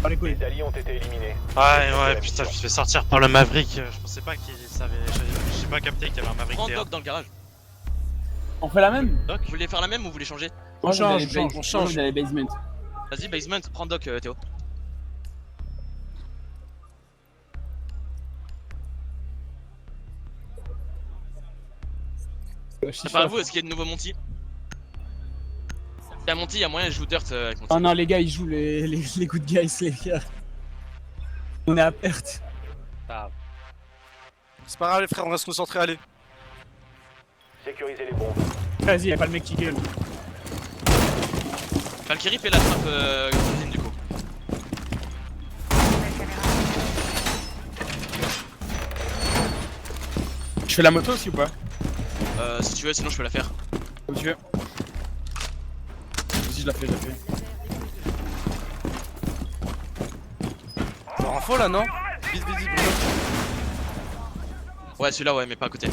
Oh, les couilles. Les alliés ont été éliminés. Ouais, putain, je me suis fait sortir par le Maverick. Je pensais pas qu'il savait. J'ai pas capté qu'il y avait un Maverick Prends T1. Doc dans le garage. On fait la même? Vous voulez faire la même ou vous voulez changer? On change, on change. On change. Dans les basements. Vas-y, basement, prends Doc, Théo. C'est pas à vous, est-ce qu'il y a de nouveaux Monty? Il y a Monty, il y a moyen, je joue Dirt avec Monty. Oh non, les gars, ils jouent les good guys, les gars. On est à perte. C'est pas grave les frères, on va se concentrer, allez. Sécurisez les bombes. Vas-y, y'a pas le mec qui gueule. Valkyrie fait la trappe cuisine du coup. Je fais la moto aussi ou pas? Si tu veux, sinon je peux la faire. Comme tu veux. Vas-y, je la fais, Genre info là, non? Vite, Bruno. Ouais, celui-là, ouais, mais pas à côté.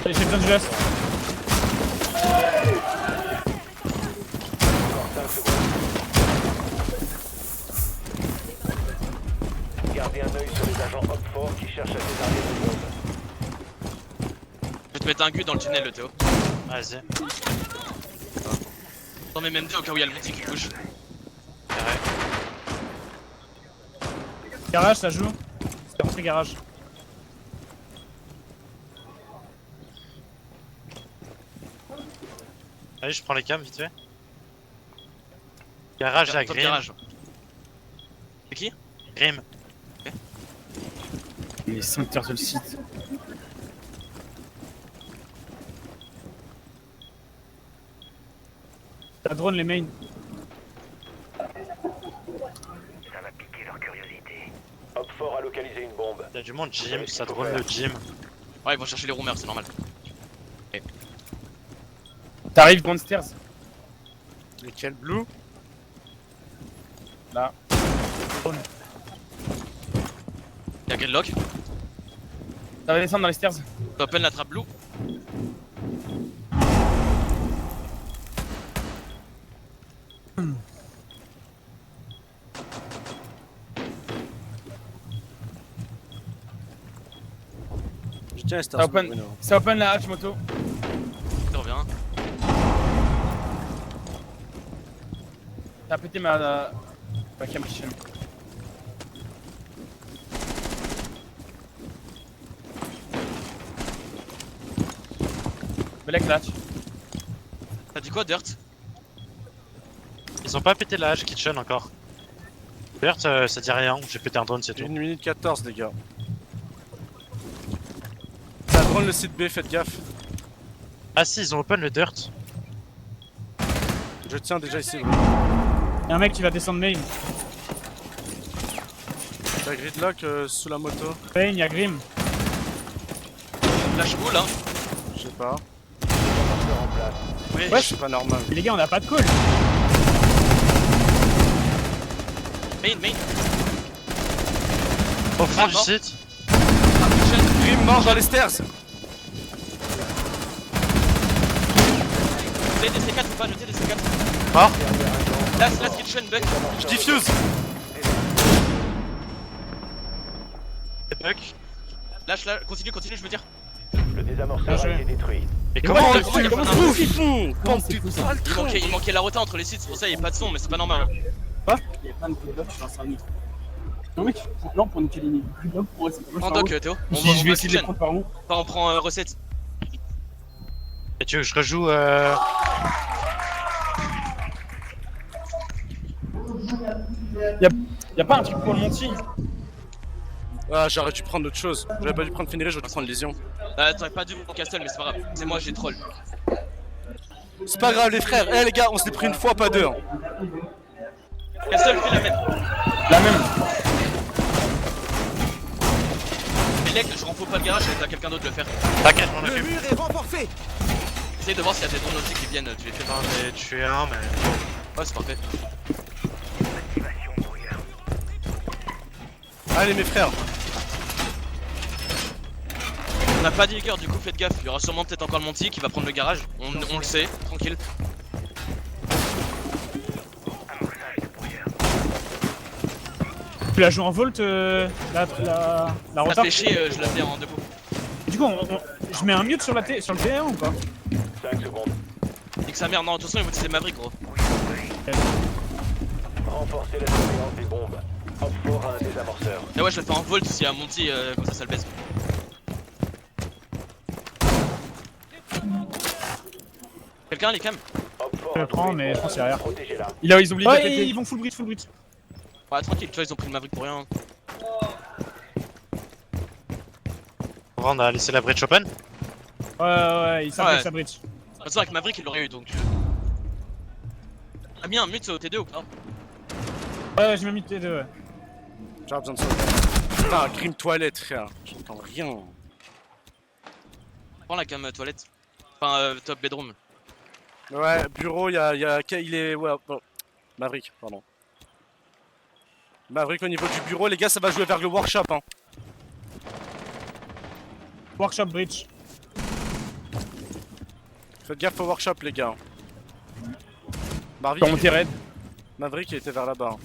J'ai besoin de geste. Encore 5 secondes. Gardez un œil sur les agents Hop4 qui cherchent à désarmer les bombes. Je vais te mettre un gun dans le tunnel, le Théo. Vas-y. T'en mets même deux au cas où il y a le multi qui bouge. Carré. Garage, ça joue. C'est rentré garage. Allez, je prends les cams vite fait. Garage à Top Grim. garage. C'est qui? Grim. Les 5 heures sur le site. T'as drone les mains. Hop4 a localisé une bombe. Il y a du monde, gym, ça drone le gym. Ouais, ils vont chercher les roomers, c'est normal. T'arrives downstairs. Lesquels blue? Là. Y'a Gridlock. Ça va descendre dans les stairs. Open la trappe blue. Je tiens les stars. Ça open, ça open la hatch moto. Ça revient. T'as pété ma cam kitchen. Belek la hatch. T'as dit quoi, Dirt? Ils ont pas pété la hache kitchen encore. Bert, ça dit rien, j'ai pété un drone, c'est tout. 1 minute 14 les gars. Ça drone le site B, faites gaffe. Ah si, ils ont open le dirt. Je tiens déjà ici. Y'a un mec qui va descendre main. T'as Gridlock sous la moto. Main, y'a Grim. Lâche où là? Je sais pas. Défenseur en place. Oui. Ouais, c'est pas normal. Mais les gars, on a pas de call. Main. Au fond du mort. site. Grim mort dans les stairs. T'as des C4 ou pas? Notez des C4. Mort. Last kitchen, Buck. Je diffuse. Et Buck. Lâche là, continue, je veux dire. Le désamorceur a été détruit. Mais Comment comment on on le le fait? fait? Comment Comment c'est fou ça. Il manquait la rota entre les sites, c'est pour ça il y a pas de son, mais c'est pas normal. Il y a plein de Gridlock, je lance un autre. Non mec, non pour niquer les Gridlock pour essayer de Prends doc, Théo. Je va vais essayer de les kitchen. prendre par où? Enfin, on prend recette. Et tu veux que je rejoue Y'a pas un truc pour le Monty? Ah, j'aurais dû prendre autre chose. J'aurais pas dû prendre Fenrir, j'aurais dû prendre Lésion. T'aurais pas dû prendre Castle, mais c'est pas grave. C'est moi, j'ai troll. C'est pas grave les frères. Eh les gars, on s'est pris une fois, pas deux. Hein. Castle fait la même. La même. Mais Lec, je renfaux pas le garage, je vais à quelqu'un d'autre de le faire. T'inquiète, on occupe. mur est renforcé. Essaye de voir s'il y a des drones aussi qui viennent, tu les fais. J'en ai tué un, mais. Ouais, c'est parfait. Allez mes frères. On a pas d'Eager, du coup faites gaffe. Il y aura sûrement peut-être encore le Monty qui va prendre le garage. On le sait, tranquille. Tu la joues en volt, la La rota. fléchée, je la fais en debout. Du coup, je mets un mute sur le T1 ou pas? 5 secondes. Nique sa mère, non, de toute façon, il faut utiliser Maverick, gros. Renforcez la surveillance des bombes. Hop4 a un désamorceur. Et ouais, je la fais en volt s'il y a un Monty, comme ça le baisse. Hop4 Quelqu'un, les cams? a Encore Je un le prends, nouvel mais je pense qu'il y a rien. Protégez-la. Ils oublient de Ouais, péter. ils vont full bridge, full bridge. Ouais, tranquille, tu vois, ils ont pris le Maverick pour rien. On a laissé la bridge open. Ouais, ils savent Ouais. sa bridge. De toute façon, avec Maverick, il l'aurait eu donc. Ah, bien, un mute au T2 ou pas? Ouais, j'ai même mis T2, ouais. J'ai besoin de ça. Putain, Grim toilette, frère. J'entends rien. Prends la cam toilette. Enfin, top bedroom. Ouais, bureau, il est. Ouais, bon. Maverick, pardon. Maverick au niveau du bureau, les gars, ça va jouer vers le workshop. Hein. Workshop bridge. Faites gaffe au workshop, les gars. Quand on t'est raid. Maverick, il était vers là-bas.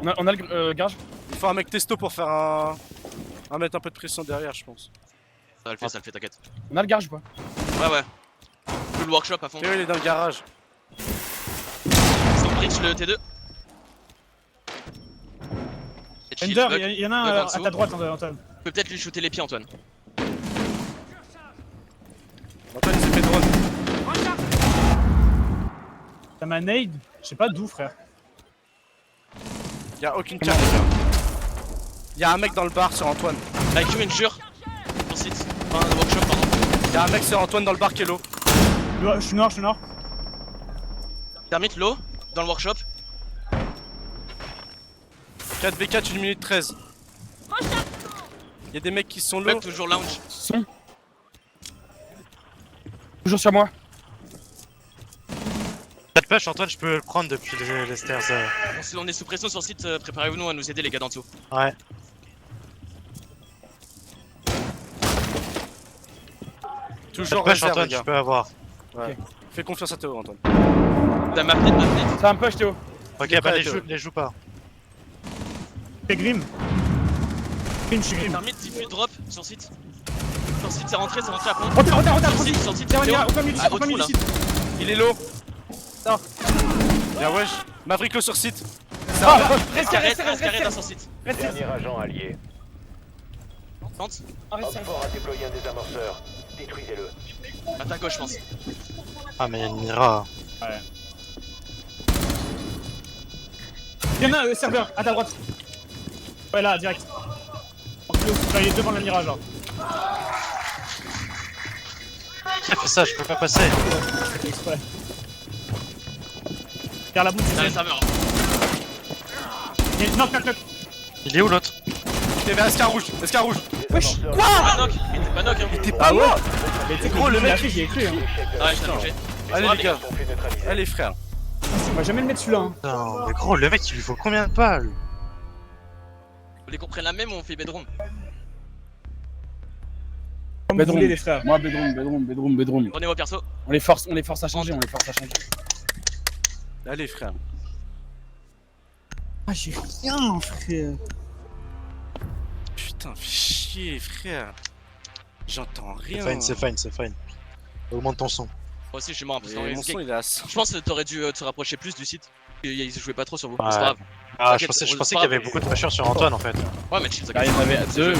Hein. On a le garage. Il faut un mec testo pour faire un. Mettre un peu de pression derrière, je pense. Ça le fait, t'inquiète. On a le garage ou pas? Ouais. Tout le workshop à fond. Théo, il est dans le garage. Sans bridge le T2. Et chill, Ender, Bug. il y en a un Bug en à dessous. ta droite, Antoine. Tu peux peut-être lui shooter les pieds, Antoine. Antoine, il s'est fait drone. T'as ma nade? Je sais pas d'où, frère. Y'a aucune carte, les gars. Y'a un mec dans le bar sur Antoine. Avec une jure. Sur site. Enfin, le workshop, pardon. Y'a un mec sur Antoine dans le bar qui est low. Je suis nord. Termite low. Dans le workshop. 4v4, 1 minute 13. Y'a des mecs qui sont low. Bug toujours lounge. Son. Toujours sur moi. Pas de push, Antoine, je peux le prendre depuis les stairs. On est sous pression sur site, préparez-vous à nous aider les gars d'en dessous. Ouais. Toujours Pas de push, réserve, Antoine, les je gars. peux avoir. Ouais. Fais confiance à Théo, Antoine. T'as ma fenêtre. C'est un push, Théo. Ok, Il est bah prêt, les joue pas. C'est Grim. Grim, je suis Grim. Termite, diffuse drop sur site. Sur site, c'est rentré à fond. Retard, Sur site, Tiens, Théo. au plein milieu du Ah, site, au au plein milieu trou, du là. site. Il est low. Non. Bien wesh. Maverick low sur site. Reste carré dans son site. Dernier agent allié. Tente. Homme fort a déployé un désamorceur. Détruisez-le. À ta gauche, je pense. Ah, mais il y a une Mira. Il y en a un serveur, à ta droite. Ouais, là, direct. Il est devant la mirage, genre. Qui a fait ça? Je peux pas passer. Exprès. Vers la boue, Dans les serveurs. knock. Il est où l'autre? Il est vers Escar rouge. Escar rouge. Wesh, Quoi? Pas knock, il était pas knock, hein. T'es pas mort. Mais t'es gros, le mec, j'y ai cru, hein. Ah, je t'ai longé. Allez, les gars. Sont fait neutraliser. Allez, frère. On va jamais le mettre celui-là, hein. Putain, mais gros, le mec il lui faut combien de balles? Vous voulez qu'on prenne la même ou on fait bedroom? Comme vous Bedroom. voulez, les frères. Moi, bedroom. Prenez vos persos. On les force à changer, Allez, frère. Ah, j'ai rien, frère. Putain, fais chier, frère. J'entends rien. C'est fine. Augmente ton son. Moi aussi, je suis mort parce Et qu'en mon risque. son, il est à 100. Je pense que t'aurais dû te rapprocher plus du site. Ils jouaient pas trop sur vous. Ouais. C'est pas grave. Ah, je T'inquiète, pensais c'est qu'il y pas avait grave. beaucoup de pressure sur Antoine en fait. Ouais, mais chill, Là, il y en avait à deux, mais.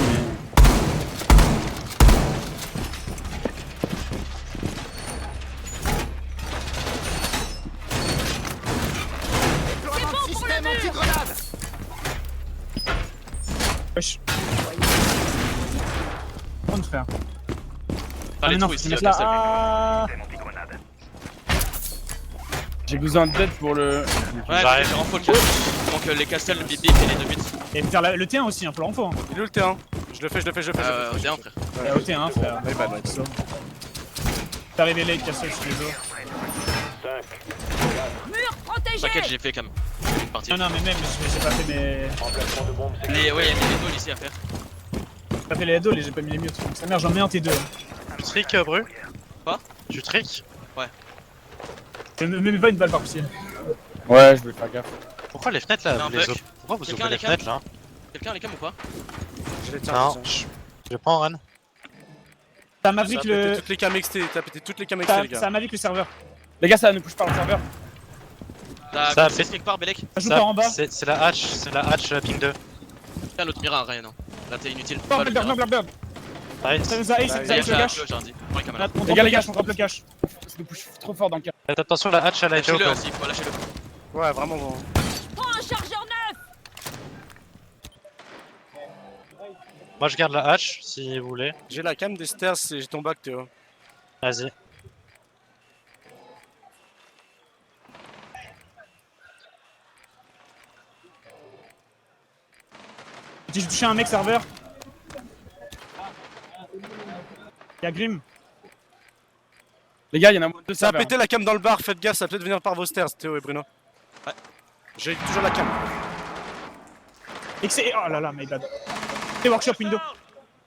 Wesh. Prends, frère. Pas les mais non, trous faut ici, mettre là, là. Ah. J'ai besoin d'aide pour le. Ouais, J'arrive. je vais en focus. Donc les castles, le bip et les 2 buts. Et faire le T1 aussi, hein, faut l'info. Hein. Il est où le T1? Je le fais. Bien, frère. Au T1, frère. Ouais, bah, T'es arrivé late, Castle, je suis désolé. 5. Mur protégé. T'inquiète, j'ai fait quand même. Une partie. Non, mais même, j'ai pas fait mes. Emplacement de bombe Ouais, il y a des halls ici à faire. J'ai pas fait les heads, j'ai pas mis les mutes. Donc sa mère, j'en mets un T2. Tu trick, Bru? Quoi? Tu trick? Je ne mets pas une balle par possible. Ouais, je vais faire gaffe. Pourquoi les fenêtres là? Un Vous les bug. Pourquoi vous Quelqu'un ouvrez a les les cams fenêtres là? Quelqu'un a les cams ou pas? Je les tiens. Non, je prends Ren. T'as Ça Maverick a pété le. toutes les cams XT. T'as pété toutes les cams XT, les T'as gars. Maverick le serveur. Les gars, ça ne pousse pas le serveur. T'as Ça, fait quelque part, Belek? Ça joue par en bas. C'est la hatch ping 2. Tiens, l'autre mira, rien, non. Là, t'es inutile. Non, Pas le Blackbird, mira. Blackbird. Nice. Ça nous a ace, Bah, ça J'ai ace le cache. j'ai rien dit. Ouais, caméra. On Les drop gars, le cache, on drop le cache. Ça nous pousse trop fort dans le cas. Faites attention, la hatch elle a été Lâchez-le open. aussi, faut lâcher-le. Ouais, vraiment bon. Prends un chargeur neuf. Moi je garde la hatch si vous voulez. J'ai la cam des stairs et j'ai ton bac, Théo. Vas-y. J'ai touché un mec serveur. Y'a Grim. Les gars, il y en a deux Ça a serveurs. pété la cam dans le bar, faites gaffe, ça va peut-être venir par vos stairs, Théo et Bruno. Ouais. J'ai toujours la cam. Oh là là, my bad. C'est workshop window.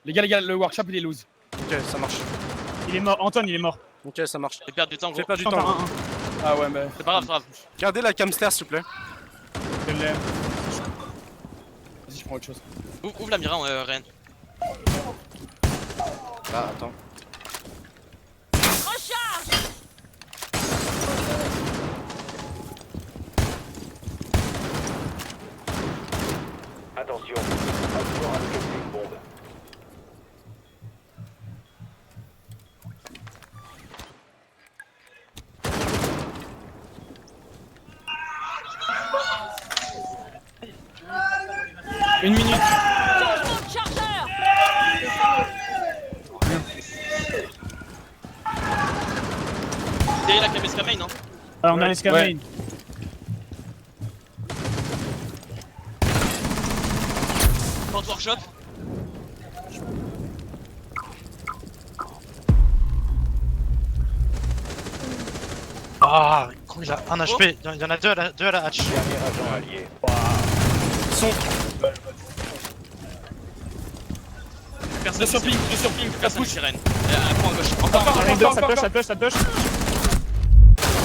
Les gars, le workshop il est loose. Ok, ça marche. Il est mort. Antoine, il est mort. Ok, ça marche. J'ai perdu du temps, Fais gros. pas du Attends, temps. un. Ah ouais, mais. C'est pas grave, c'est pas grave. Gardez la cam stairs, s'il vous plaît. Je l'ai. Vas-y, je prends autre chose. Ouvre la mira, Ren. Ah, attends. Recharge. Attention, Op 4 a localisé une bombe. Une minute. Changement de chargeur. Derrière la caméra main, non? Alors, on a l'escamane. Porte workshop. Ah, con, il a un HP. Il y en a deux à la hatch. Dernier agent allié. Personne Deux sur ping, Personne ici, Ren. Prends à gauche. Encore. Ça touche, ça touche.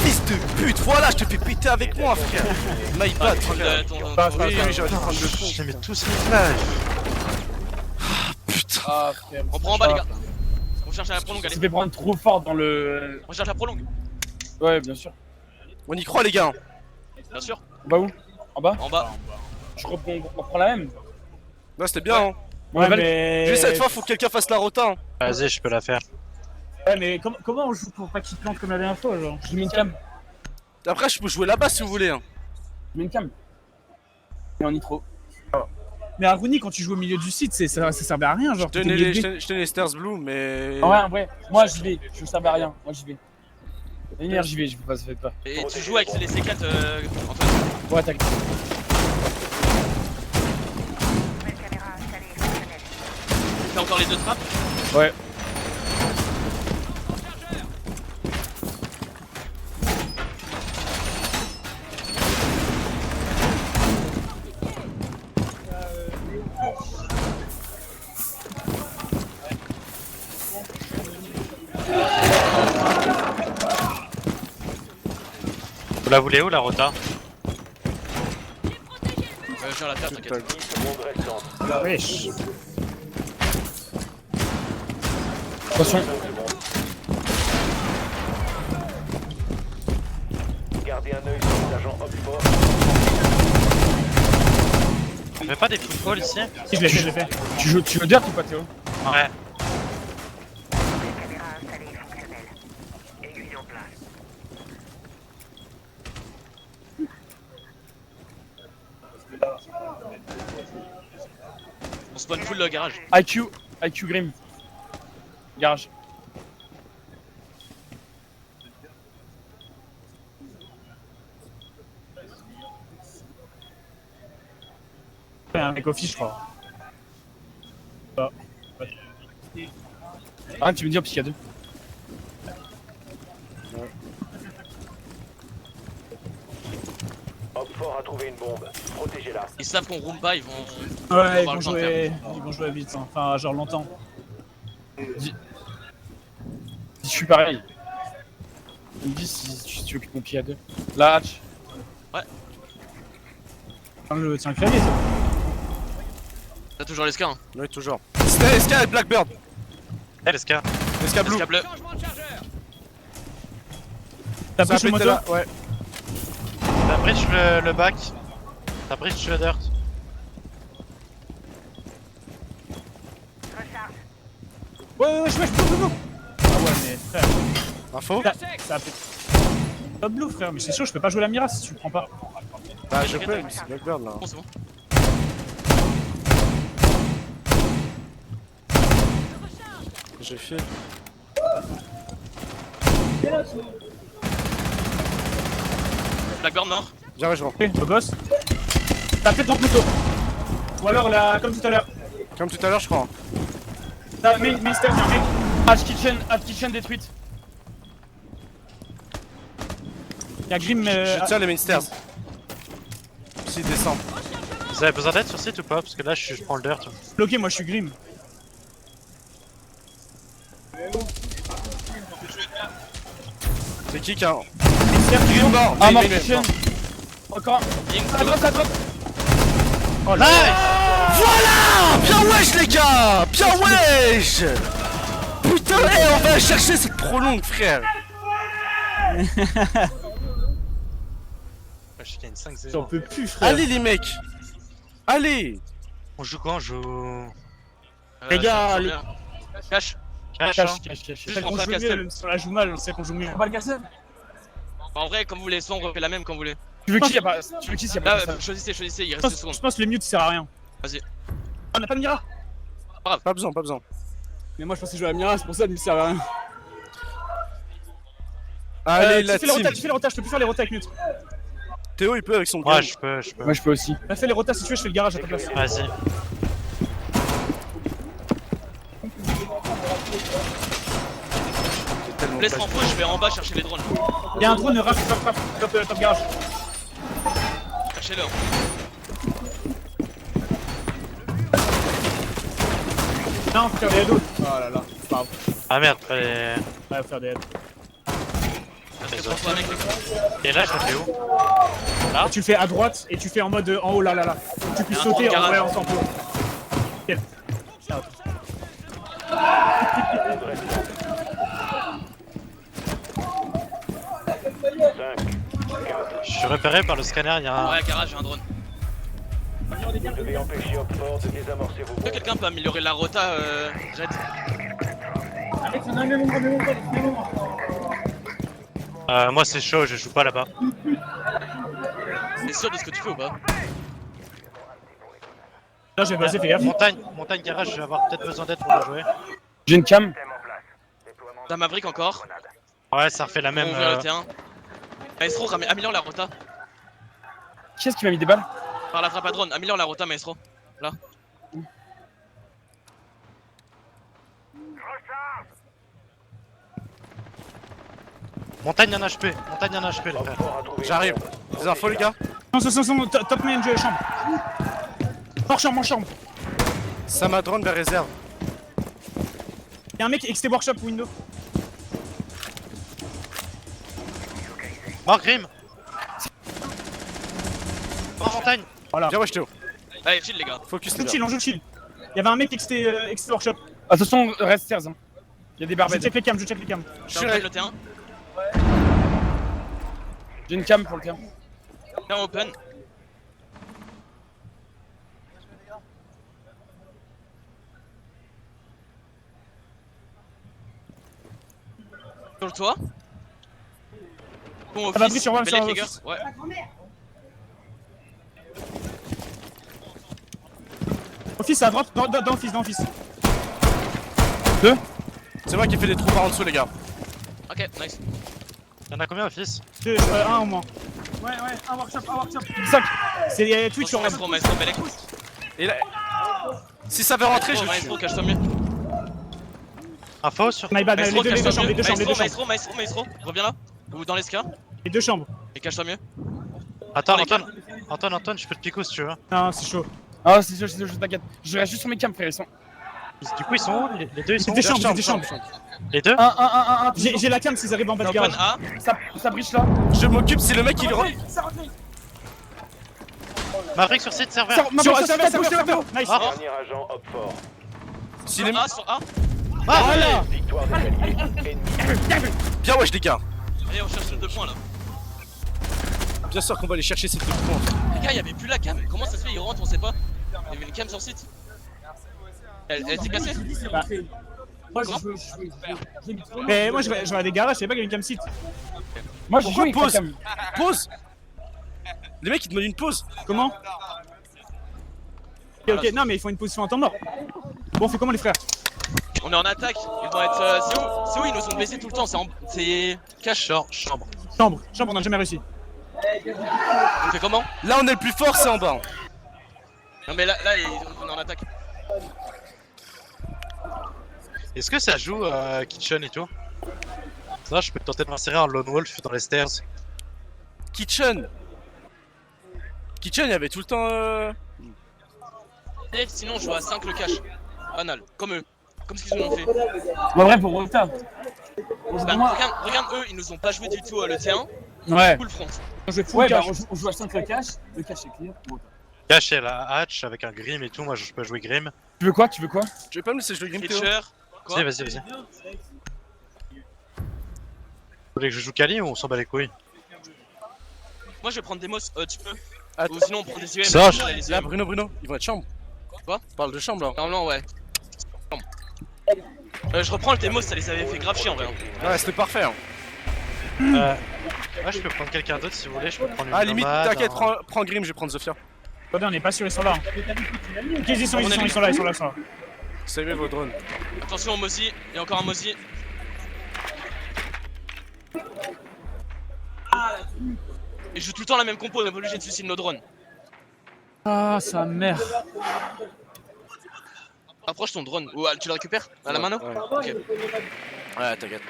Fils de pute, voilà, je te fais péter avec moi, frère. My bad, frère. Oui, oui, j'aurais dû prendre le fond. Je les mets tous les flashs. Ah, frère. On prend en bas, les gars. On cherche à la prolongue, allez. Ça fait prendre trop fort dans le. On cherche la prolongue. Ouais, bien sûr. On y croit, les gars. Bien sûr. On va où? En bas? En bas. Je reprends, on reprend la même. Ouais, c'était bien, hein. Ouais, va- mais. Juste cette fois, faut que quelqu'un fasse la rota. Hein. Vas-y, je peux la faire. Ouais, mais comment on joue pour pas qu'il plante comme la dernière fois, genre? Je mets une cam. Après, je peux jouer là-bas si vous voulez. Hein. Je mets une cam. Et en nitro. Mais à Rooney, quand tu joues au milieu du site, ça servait à rien, genre. Je tenais les stairs blue, mais. Ah ouais, moi j'y vais. Je ne savais à rien. Moi j'y vais. Lumière, j'y vais, je peux pas, ça fait pas. Et tu joues avec les C4, Antoine. Ouais, t'as. T'as encore les deux trappes. Ouais. Vous la voulez où la rota? Je viens à la terre, t'inquiète. 10 secondes restantes. Wesh. Attention. Gardez un œil sur les agents Op 4. On fait pas des full calls ici? Si, je l'ai fait. Tu joues dirt ou pas, Théo? Ouais. On spawn full le garage. IQ Grim. Garage. Ouais, un mec office, je crois. Ah, tu me dis parce qu'il y a deux. Op 4 a trouvé une bombe. Protégez-la. Ils savent qu'on roule pas, ils vont. Ouais, ils avoir vont le temps de faire. jouer vite, hein. Enfin, genre longtemps. Je suis pareil. Tu me dis si tu occupes mon pied à deux. La hatch. Tiens le clavier, ça. T'as toujours les scars, hein. Oui, toujours. C'était SK et Blackbird. Eh les SK. SK blue. SK bleu. T'as Ça a push le pété moteur? là, ouais. T'as breach le back. T'as breach le dirt. Ouais, go. Ah ouais, mais frère. Info. Ça a pété. Top blue frère, mais c'est chaud, je peux pas jouer la Mira si tu le prends pas. Bah je peux, mais c'est Blackbird là. Bon, c'est bon. J'ai fait. Blackbird mort. J'arrive, je rentre. Ok, beau gosse. T'as peut-être ton couteau. Ou alors là, comme tout à l'heure. Comme tout à l'heure, je crois. T'as Mister, tiens mec. Hatch kitchen détruite. Y'a Grim. Je tiens les main stairs. S'il descend. Vous avez besoin d'aide sur site ou pas? Parce que là je prends le dirt. bloqué, moi je suis Grim. C'est qui a. Mister, Green mort. Ah, mort main, kitchen. Encore un. À droite, à droite. Oh là. Voilà. Bien wesh les gars. Bien wesh. Putain, on va chercher cette prolongue frère. Je gagne 5-0. J'en peux plus frère. Allez les mecs. Allez. On joue quand? On joue. Les gars, les- Cache. Cash, Cache, hein. cache, cache. Juste C'est qu'on pour joue faire mieux, Castel. même si on la joue mal, on sait qu'on joue mieux. On va le casser. En vrai, comme vous voulez, soit on refait la même comme vous voulez. Tu veux qui y a pas. Tu veux qui s'il y a pas Là, ça choisissez, il Je reste 2 pense, secondes. je pense que le mute sert à rien. Vas-y. On n'a pas de Mira. Pas besoin, pas besoin. Mais moi je pensais jouer à la Mira, c'est pour ça qu'il me servait à rien. Allez la tu fais les team. rotas, tu fais les rotas, je peux plus faire les rotas avec mute. Théo il peut avec son Ouais, gun. je peux. Moi je peux aussi. Bah, fais les rotas si tu veux, je fais le garage à ta place. Vas-y. C'est tellement Laisse pas- en feu, je vais en bas chercher les drones. Y'a un drone, raf, top garage. Cherchez-le. Non, faut faire des heads. Oh là là, c'est pas grave. Ah merde, fallait. Ouais, faut faire des heads. Parce que pour toi, mec, Et là je le fais où? Et tu le fais à droite et tu fais en mode en haut là. Faut que tu puisses Et un sauter drone en vrai garage. ensemble. Ok. Je suis repéré par le scanner, il y a un. Ouais, garage, j'ai un drone. Vous devez empêcher Oxford de désamorcer vos Est-ce que bombes. quelqu'un peut améliorer la rota, Red? Moi c'est chaud, je joue pas là-bas. T'es sûr de ce que tu fais ou pas? Là, j'ai basé, fais gaffe. Montagne garage, je vais avoir peut-être besoin d'aide pour la jouer. J'ai une cam. T'as Maverick encore. Ouais, ça refait la On même. ouvre le terrain. Maestro, améliore la rota. Qui est-ce qui m'a mis des balles? Par la trappe à drone, améliore la rota, Maestro. Là. Montagne y en HP, montagne y en HP les frères. Oxford a trouvé J'arrive. une bombe. Des infos les gars. Non, top main, chambre. En chambre. Ça m'a drone vers réserve. Y'a un mec XT Workshop window. Mort Grim. Mort montagne. Bien wesh Théo. Allez, chill, les gars. Focus On les joue gars. chill, on joue chill. Y'avait un mec XT Workshop. Attention, reste stairs. Hein. Il y a des Je barbettes. check les cams, je check les cams. Je T'as suis open le terrain. J'ai une cam pour le terrain. Terrain open. Sur le toit. Bon, Ça va office, briller sur One, Belek, sur les gars. office. Ouais. Office à droite, dans office. C'est moi qui ai fait des trous par en dessous les gars. Ok, nice. Y'en a combien office? Un au moins. Ouais, un workshop. 5. C'est Twitch sur Maestro, Maestro, Belek. Et là. Si ça veut rentrer, je le Maestro, tue. cache-toi mieux. Info sur. My bad, Maestro, les deux cache-toi chambres, mieux. les deux chambres. Maestro, reviens là. Ou dans l'esca. Les deux chambres. Et cache-toi mieux. Attends, les Antoine, je peux te pico si tu veux. Non, c'est chaud. Ah, c'est sûr, t'inquiète. Je reste juste sur mes cams, frère. Ils sont. Du coup, ils sont où? Les deux, ils sont C'est où? des chambres. Les deux? Un. J'ai la cam s'ils arrivent en bas du Open garage. A. Ça briche là. Je m'occupe si le mec il rentre. Maverick sur site, serveur. Sur serveur. Nice. Ah. Dernier agent Oxford. Si les... Sur A. Voilà. Victoire des alliés. Ennemi. Bien wesh les gars. Allez, on cherche les 2 points là. Bien sûr qu'on va aller chercher ces deux points. Les gars, y'avait plus la cam. Comment ça se fait? Ils rentrent, on sait pas. Il y avait une cam sur site. Elle s'est cassée. Moi, je veux. Mais moi, je vais à des garages, je savais pas qu'il y avait une cam site. Moi j'ai Pourquoi joué pause? avec Pause. Les mecs ils demandent une pause. Comment? Ok, non mais ils font une position en temps mort. Bon, on fait comment les frères? On est en attaque, ils vont être. C'est où ils nous ont baissé tout le temps, c'est cache. Chambre. Chambre, on n'a jamais réussi. On fait comment? Là on est le plus fort, c'est en bas. Non mais là on est en attaque. Est-ce que ça joue Kitchen et tout? Ça, je peux tenter de m'insérer en lone wolf dans les stairs. Kitchen, il y avait tout le temps. Et sinon je joue à 5 le cache. Banal, comme eux. Comme ce qu'ils nous ont fait. Bon bref, pour Rota. Regarde eux, ils nous ont pas joué du tout le T1. Ouais. Full front. On joue full Ouais, bah cash. on joue à 5 le cache est clear. Bon. Cache et la hatch avec un Grim et tout, moi je peux jouer Grim. Tu veux quoi? Tu veux pas me laisser jouer Grim Théo? Hitcher. Quoi? Vas-y. Vous voulez que je joue Kali ou on s'en bat les couilles? Moi je vais prendre des moss, tu peux. Attends. Ou sinon on prend des UM. Ça, Là Bruno, ils vont être chambre. Quoi? On parle de chambre là. Normalement ouais. Je reprends le démo, ça les avait fait grave chier en vrai. Ouais, c'était parfait. Hein. Ouais, je peux prendre quelqu'un d'autre si vous voulez, je peux prendre une Ah limite, nomade, t'inquiète, un- prends Grim, je vais prendre Zofia. Attendez, on n'est pas sûr, ils sont là. Ok, ils sont là. Savez vos drones. Attention au Mozi, il y a encore un Mozi. Et je joue tout le temps la même compo, on est pas obligé de suicider nos drones. Ah, sa mère. Approche ton drone, ou tu le récupères à la mano? Ouais. Ok. Ouais, t'inquiète.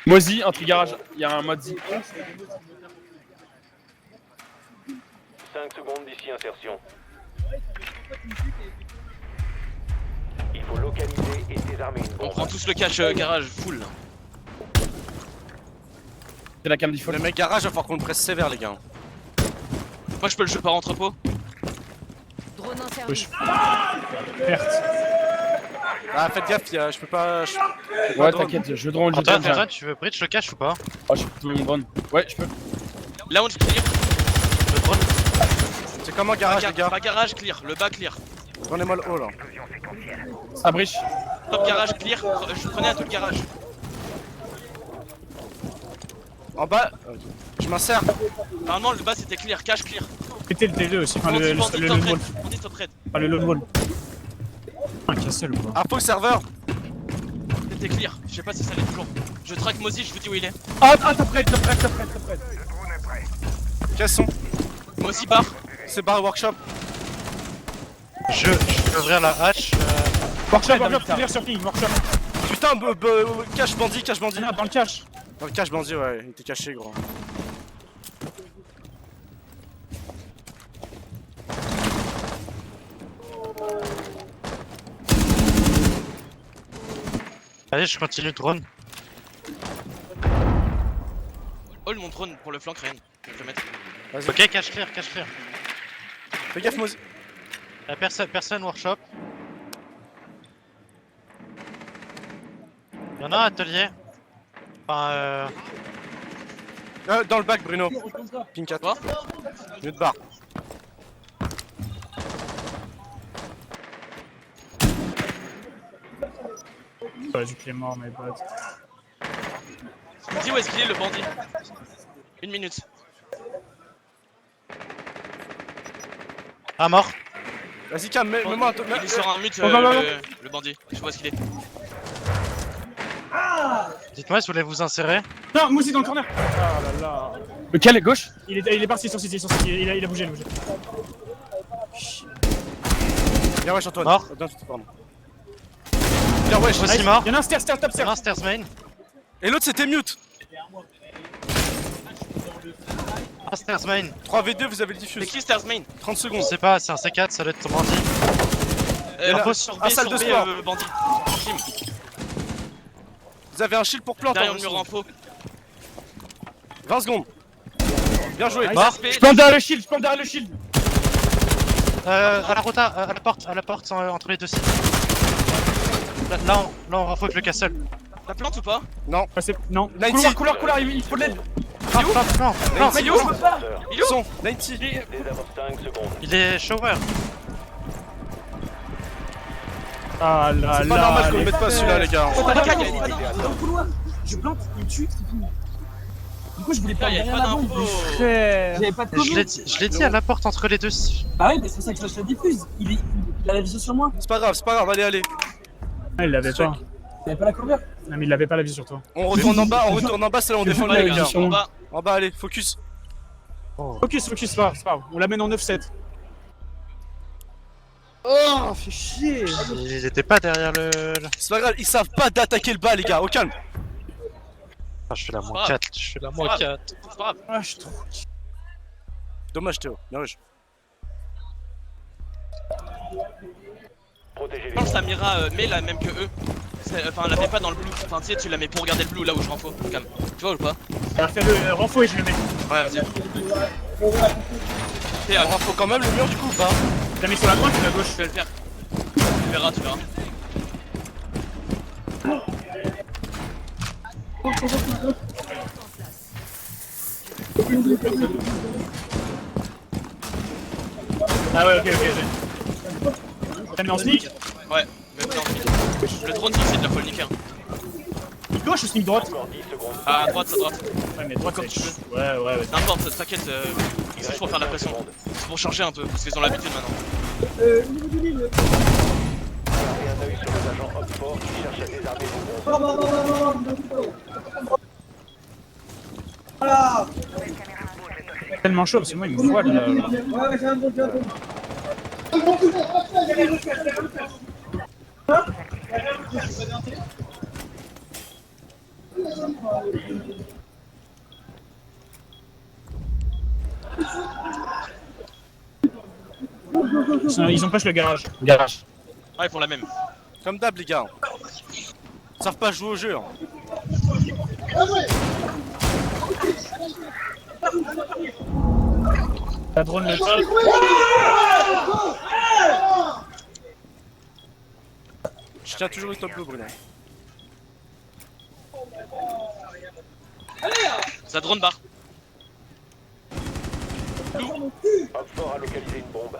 Mozi, entre garage, il y a un Mozi. 5 secondes d'ici insertion. Il faut localiser et désarmer une On bombe. prend tous le cache garage full. C'est la cam default. Le mec garage, il va falloir qu'on le presse sévère les gars. Moi je peux le jeu par entrepôt. Drone en service. Perte. Ah faites gaffe, je peux pas. Ouais, t'inquiète, je drone, je Antoine, drone. tu veux bridge le cache ou pas? Oh, je peux tout mon drone. Ouais, je peux. Lounge clear, Le drone. C'est comment garage les gars? pas garage clear, le bas clear. Prenez-moi le haut là. Ça briche. Top garage clear, je prenais à tout le garage. En bas, je m'insère. Normalement le bas c'était clear, cache clear. Pétez le T2 aussi, enfin le Bandit lone top wolf. red, bandit top red. Enfin le lone wolf. Un castle quoi. Info serveur. C'était clear, je sais pas si ça l'est toujours. Je track Mozi, je vous dis où il est. Ah, t'as prête. Caisson. Mozi bar. C'est bar workshop. Je peux ouvrir la hatch. Workshop, clear sur King, workshop. Putain, cache bandit. Ah, dans le cache. Dans le cache bandit, ouais, il était caché gros. Allez, je continue le drone. Hold mon drone pour le flank rien. Je vais le mettre. Ok, cache clear. Fais gaffe Mozi. Personne workshop. Y'en a un atelier. Enfin, Dans le bac Bruno. Pink 4. Quoi? Mieux de bar. Ouais, du pied mort, mes potes. Dis où est-ce qu'il est le bandit? 1 minute. un mort. Vas-y Cam, mets-moi un Il est sur un mute non. le bandit. Je vois ce qu'il est. Dites-moi si vous voulez vous insérer. Non, Moussi dans le corner. Ah là là. Lequel est gauche? Il est parti sur City, il a bougé, Bien wesh Antoine. Mort. Pardon. Bien wesh. Aussi mort. Y'en a un stairs, top Y'en a stairs. un stairs main. Et l'autre c'était mute. Un stairs main. 3v2, vous avez le C'est diffuse. qui Stars Main? 30 Je secondes. sais pas, c'est un C4, ça doit être ton bandit. là, Sur B, un salle de sur B, sport. bandit. Team. Vous avez un shield pour plante. Derrière hein, le mur en faux. 20 secondes. Bien joué. Nice Mort. aspect. Je plante derrière le shield, À la rota, à la porte, entre les deux sites. Là, on renfocke le castle. La plante ou pas? Ouais, non. Couloir, il faut de l'aide. Non, Mais yo! Il est où? Son 90. Désarme 5 secondes. il est shower. Ah là C'est pas normal qu'on le mette pas celui-là les gars. Oh, la cagne, elle est pas dans le couloir. je plante, il me tue, c'est fini. Du coup, je voulais pas Putain, y a derrière pas la bombe. d'infos. Frère. J'avais pas de Je combo. l'ai dit à la porte entre les deux. Bah ouais, mais c'est pour ça que je la diffuse. Il a la vision sur moi. C'est pas grave, allez. Ah, il l'avait pas. Il avait pas la cover. Non, mais il avait pas la vie sur toi. On retourne en bas, c'est là où on défend les gars. En bas. En bas, allez, focus. Focus, c'est pas grave. On l'amène en 9-7. Oh, fait chier. Il était pas derrière le. C'est pas grave, ils savent pas d'attaquer le bas, les gars, au calme. Ah, je fais la moins 4. Je fais la moins 4. C'est pas grave. Ah, je suis trop. Dommage, Théo, bien joué. Protégez les Je pense que bombes. Samira met la même que eux. Enfin, la met pas dans le blue. Enfin, tu sais, tu la mets pour regarder le blue là où je renfo. Calme. Tu vois ou pas? Alors, fais le renfo et je le mets. Ouais, vas-y. On renfo quand même le mur du coup ou pas? T'as mis sur la droite ou la gauche? Je vais le faire. Tu verras, tu verras. Ah ouais, ok, j'ai. T'as mis en sneak? Ouais, mais non. Le drone c'est de la folle niquer. Sneak gauche ou sneak droite? Encore 10 secondes. À droite, à droite. Ouais, mais droite, Comme c'est tu veux. Ouais. N'importe, t'inquiète. C'est juste pour faire la pression. C'est pour changer un peu, parce qu'ils ont l'habitude maintenant. Gardez un œil sur les agents Oxford qui cherchent à désarmer vos bombes. Tellement chaud parce que moi il me voit là. Ils ont push le garage. Ouais, ils font la même. Comme d'hab, les gars. Ils savent pas jouer au jeu. Hein. La drone le Je tiens toujours le top blue, Bruno. Ça drone barre. Oxford a localisé une bombe.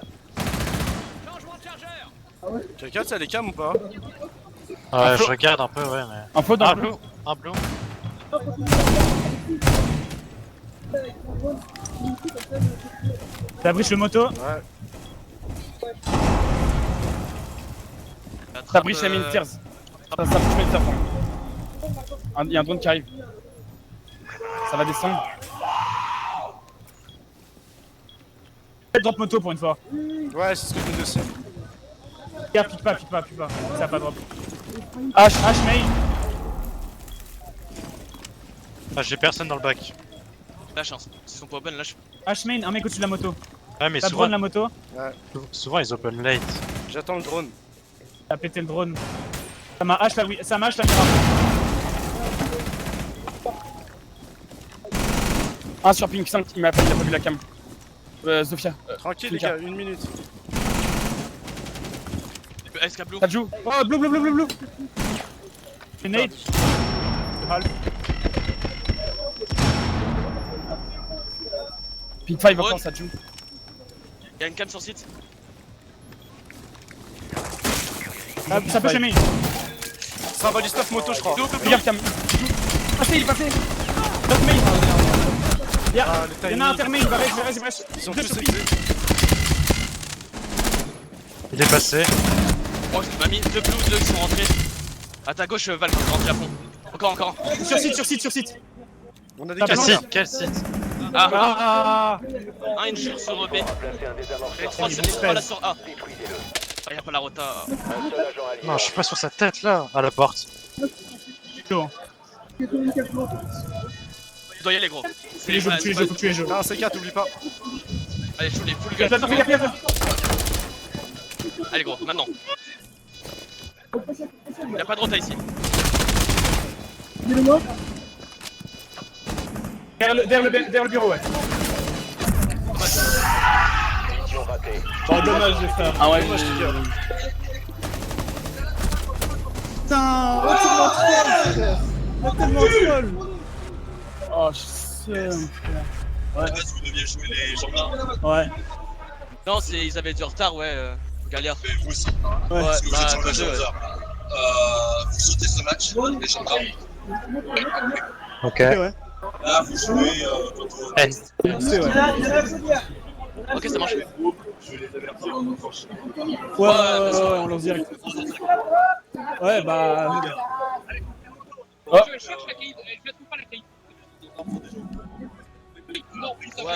Quelqu'un, ça les cam ou pas? Ouais, je regarde un peu, ouais, mais. Info dans Un le blue, un blue. T'as bridge le moto. Ouais. Ça brise la mine tiers. Ça brise la mine tiers. Il y a un drone qui arrive. Ça va descendre. Drop moto pour une fois. Ouais, c'est ce que je me dis aussi. Regarde, pique pas. Ça va pas drop. H main. Ah, j'ai personne dans le bac. La chance. S'ils sont pas open, lâche. H main, un mec au-dessus de la moto. Ouais, mais T'as souvent, drone la moto. souvent ils open late. J'attends le drone. T'as pété le drone. Ça m'a H la mira. Un sur ping 5, il m'a pas vu la cam. Zofia. Tranquille, les gars, 1 minute. SK blue. T'as joué? Oh, blue. C'est Nate. Ping 5 Drone. encore, ça joue. Y'a une cam sur site. Ça peut chez main. Ça va du stuff moto, je crois. Regarde cam. Passé, il est passé. Top main. Ah, le Y'en a un timing. terminé, il va reste. Ils sont Deux tous sur exés. Il est passé. Oh, je l'ai pas mis. Deux blue, deux qui sont rentrés. À ta gauche, Val, est rentré à fond. Encore. Sur site. On a des T'as Quel cams. planté. site? Quel site? Ah. Un injure sur B. Placez un désamorceur. Les trois là sur A. Détruisez-le. Ah, y'a pas la rota. Un seul agent allié. Non, je suis pas sur sa tête là, à la porte. Chaud. Tu dois y aller, gros. Faut que tu les joues. Non, c'est 4, oublie pas. Allez, shoot les full guns. Attends, fais gaffe. Allez, gros, maintenant. Y'a pas de rota ici. Derrière le bureau, ouais. Mission ratée. Oh, dommage, j'ai fait. Ah ouais, Moi, je te dis. Oh, je sais, frère. Ouais. Non, ils avaient du retard, ouais. Galère. Mais vous aussi. Ouais, Parce que vous êtes sur le deux, ouais. gendarme. Vous sautez ce match, les gendarmes. Ok. Ouais. N. C'est ouais. Ok, ça marche. Ouais, on lance direct. Ouais, bah. Ouais,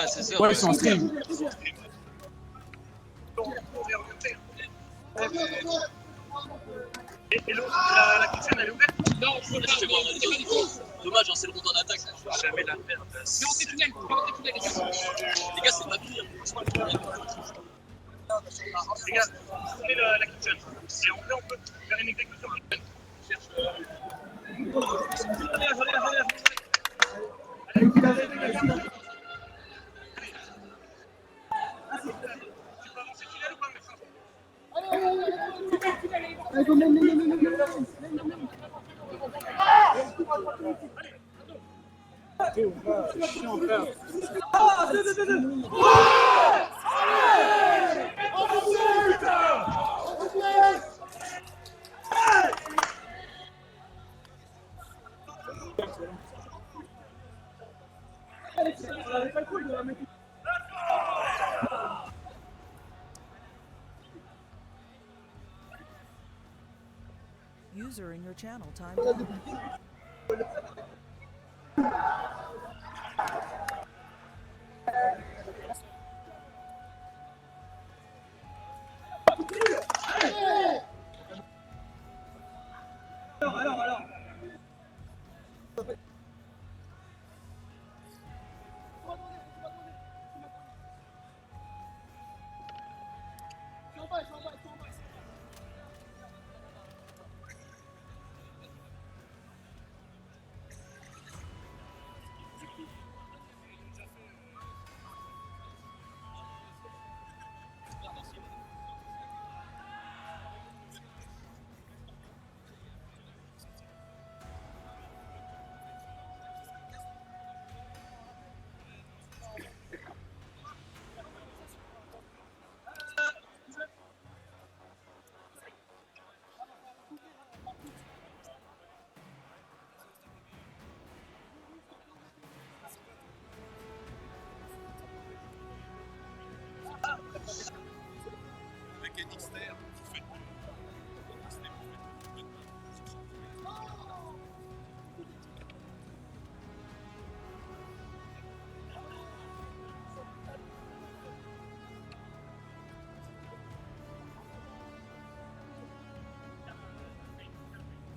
c'est ça. Ouais, ils sont en stream. Dommage, c'est le monde en attaque. Jamais la merde. Mais on s'est tunnel. Les gars, c'est pas pire. Les gars, c'est la kitchen. Et en vrai, on peut faire une exécution. User in your channel timed out.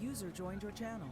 User joined your channel.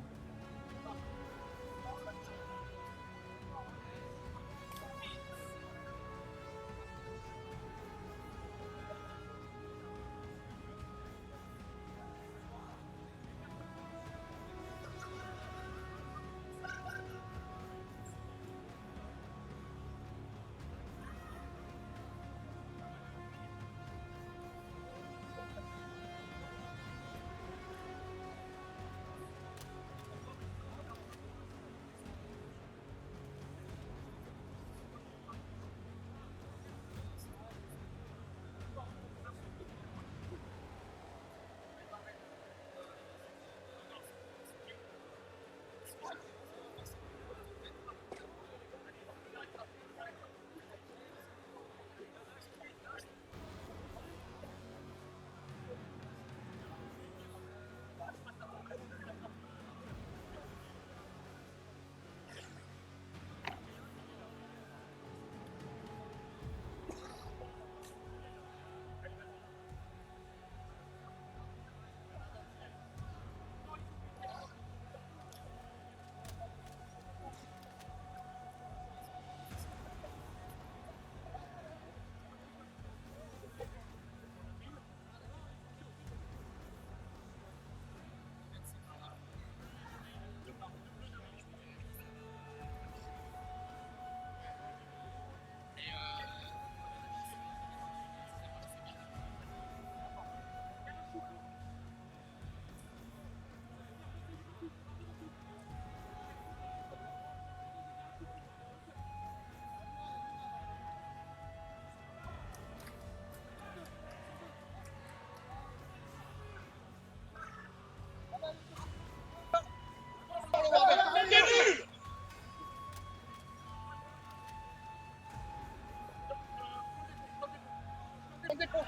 Quoi?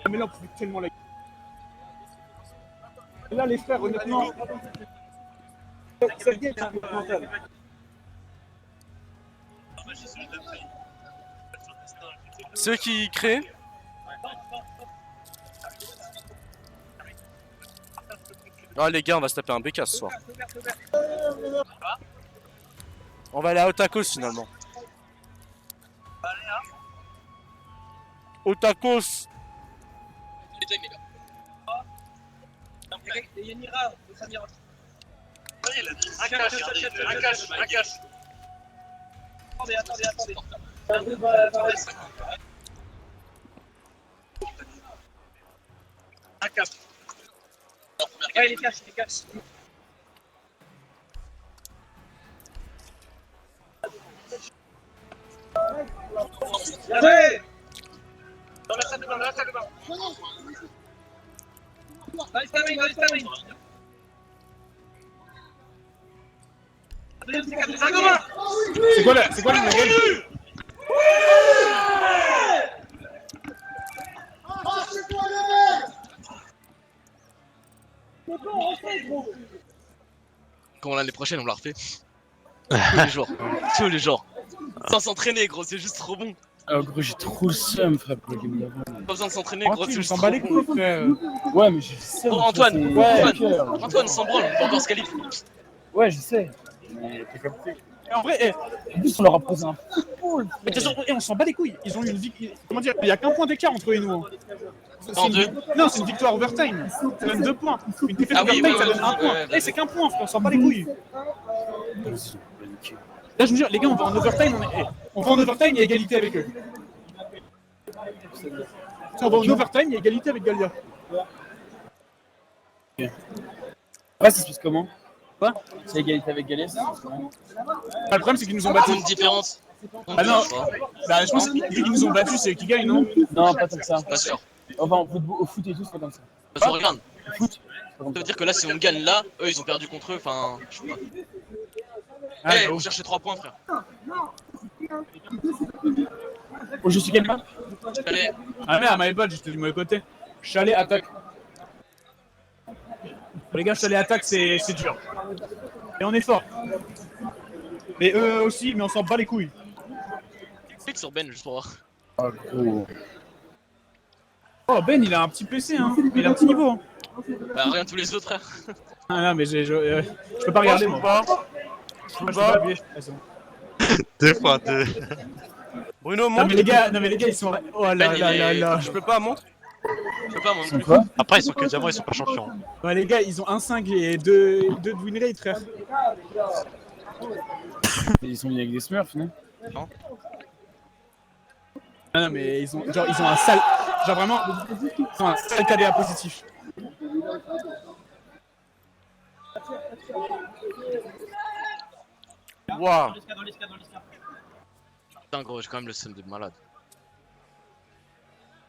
Mais là, on pouvait tellement la. Là, les frères, honnêtement. Cette game est un peu mentale. Ceux qui créent. Ah les gars, on va se taper un BK ce soir. On va aller à Otakos finalement. Otakos. Un cache. Attendez. Un cache. Ouais, il est cache. Ouais. Dans la salle de bain. Allez, termine. C'est quoi le modèle? Quand l'année prochaine on la refait. Tous les jours. Sans s'entraîner gros, c'est juste trop bon. Oh gros, j'ai trop le seum, frère, pour le game d'avant. Pas besoin de s'entraîner gros, c'est Je juste s'en trop bats les bon. couilles, frère. Ouais, mais j'ai le seum. Oh, Antoine, Ouais, Antoine s'en branle, on peut encore se qualifier. ouais, je sais. Mais t'as capté. Et en vrai, En plus, on leur a posé un football. mais de toute façon, on s'en bat les couilles. Ils ont eu une victoire. Comment dire? Il n'y a qu'un point d'écart entre eux et nous. En deux. Non, c'est une victoire overtime. Ça donne 2 points. Une défaite Ah oui, overtime, oui, ça oui, donne 1 oui, point. ouais, Eh, c'est qu'un point, frère. On s'en bat les couilles. Là, je vous jure, les gars, on va en overtime. On va en overtime, il y a égalité avec eux. On va en overtime, il y a égalité avec Galia. Ouais, ça se passe comment? Quoi? C'est égalité avec Galès, ça se passe comment? Le problème, c'est qu'ils nous ont battus. Une différence. Ah non, bah, je pense qu'ils nous ont battus, c'est qui gagne, non? Non, pas tant que ça. Pas sûr. Enfin, au foot et tout, c'est pas comme ça. Parce que regarde, Au foot, c'est pas ça comme veut ça. dire que là, si on gagne là, eux ils ont perdu contre eux, enfin, je sais pas. Ah, Eh, bah, vous cherchez 3 points, frère. Oh, je suis quel map? Allez, Ah merde, my bad, j'étais du mauvais côté. Chalet attaque. Les gars, chalet attaque, c'est dur. Et on est fort. Mais eux aussi, mais on s'en bat les couilles. Clique sur Ben juste pour voir. Oh, gros. Oh, Ben, il a un petit PC, hein. Il a un petit niveau. Hein. Bah rien tous les autres frère. Ah non, mais je peux pas regarder, moi. Je peux pas. appuyer. Ah, c'est bon. 2 fois 2. Bruno, Non, monte. mais les gars, ils sont. Oh là Ben, là là. Je peux pas, monte. Je peux pas moi non plus. Quoi? Après, ils sont que diamants, ils sont pas champions. Ouais, les gars, ils ont 1-5 et 2 de win rate, frère. Ils sont mis avec des smurfs, non? Ah non, mais ils ont un sale. Genre vraiment, ils ont un sale KDA positif. Waouh. Putain gros, j'ai quand même le seum de malade.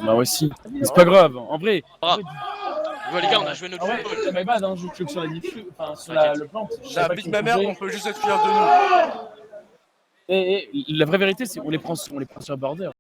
Bah aussi. Mais c'est pas grave, en vrai. Ah. Ouais, les gars, on a joué notre Ah ouais, football. ça m'est bad, hein, je clique sur la diffuse, enfin sur le plante. La bite de ma mère, on peut juste être fiers de nous. Et la vraie vérité, c'est on les prend sur border.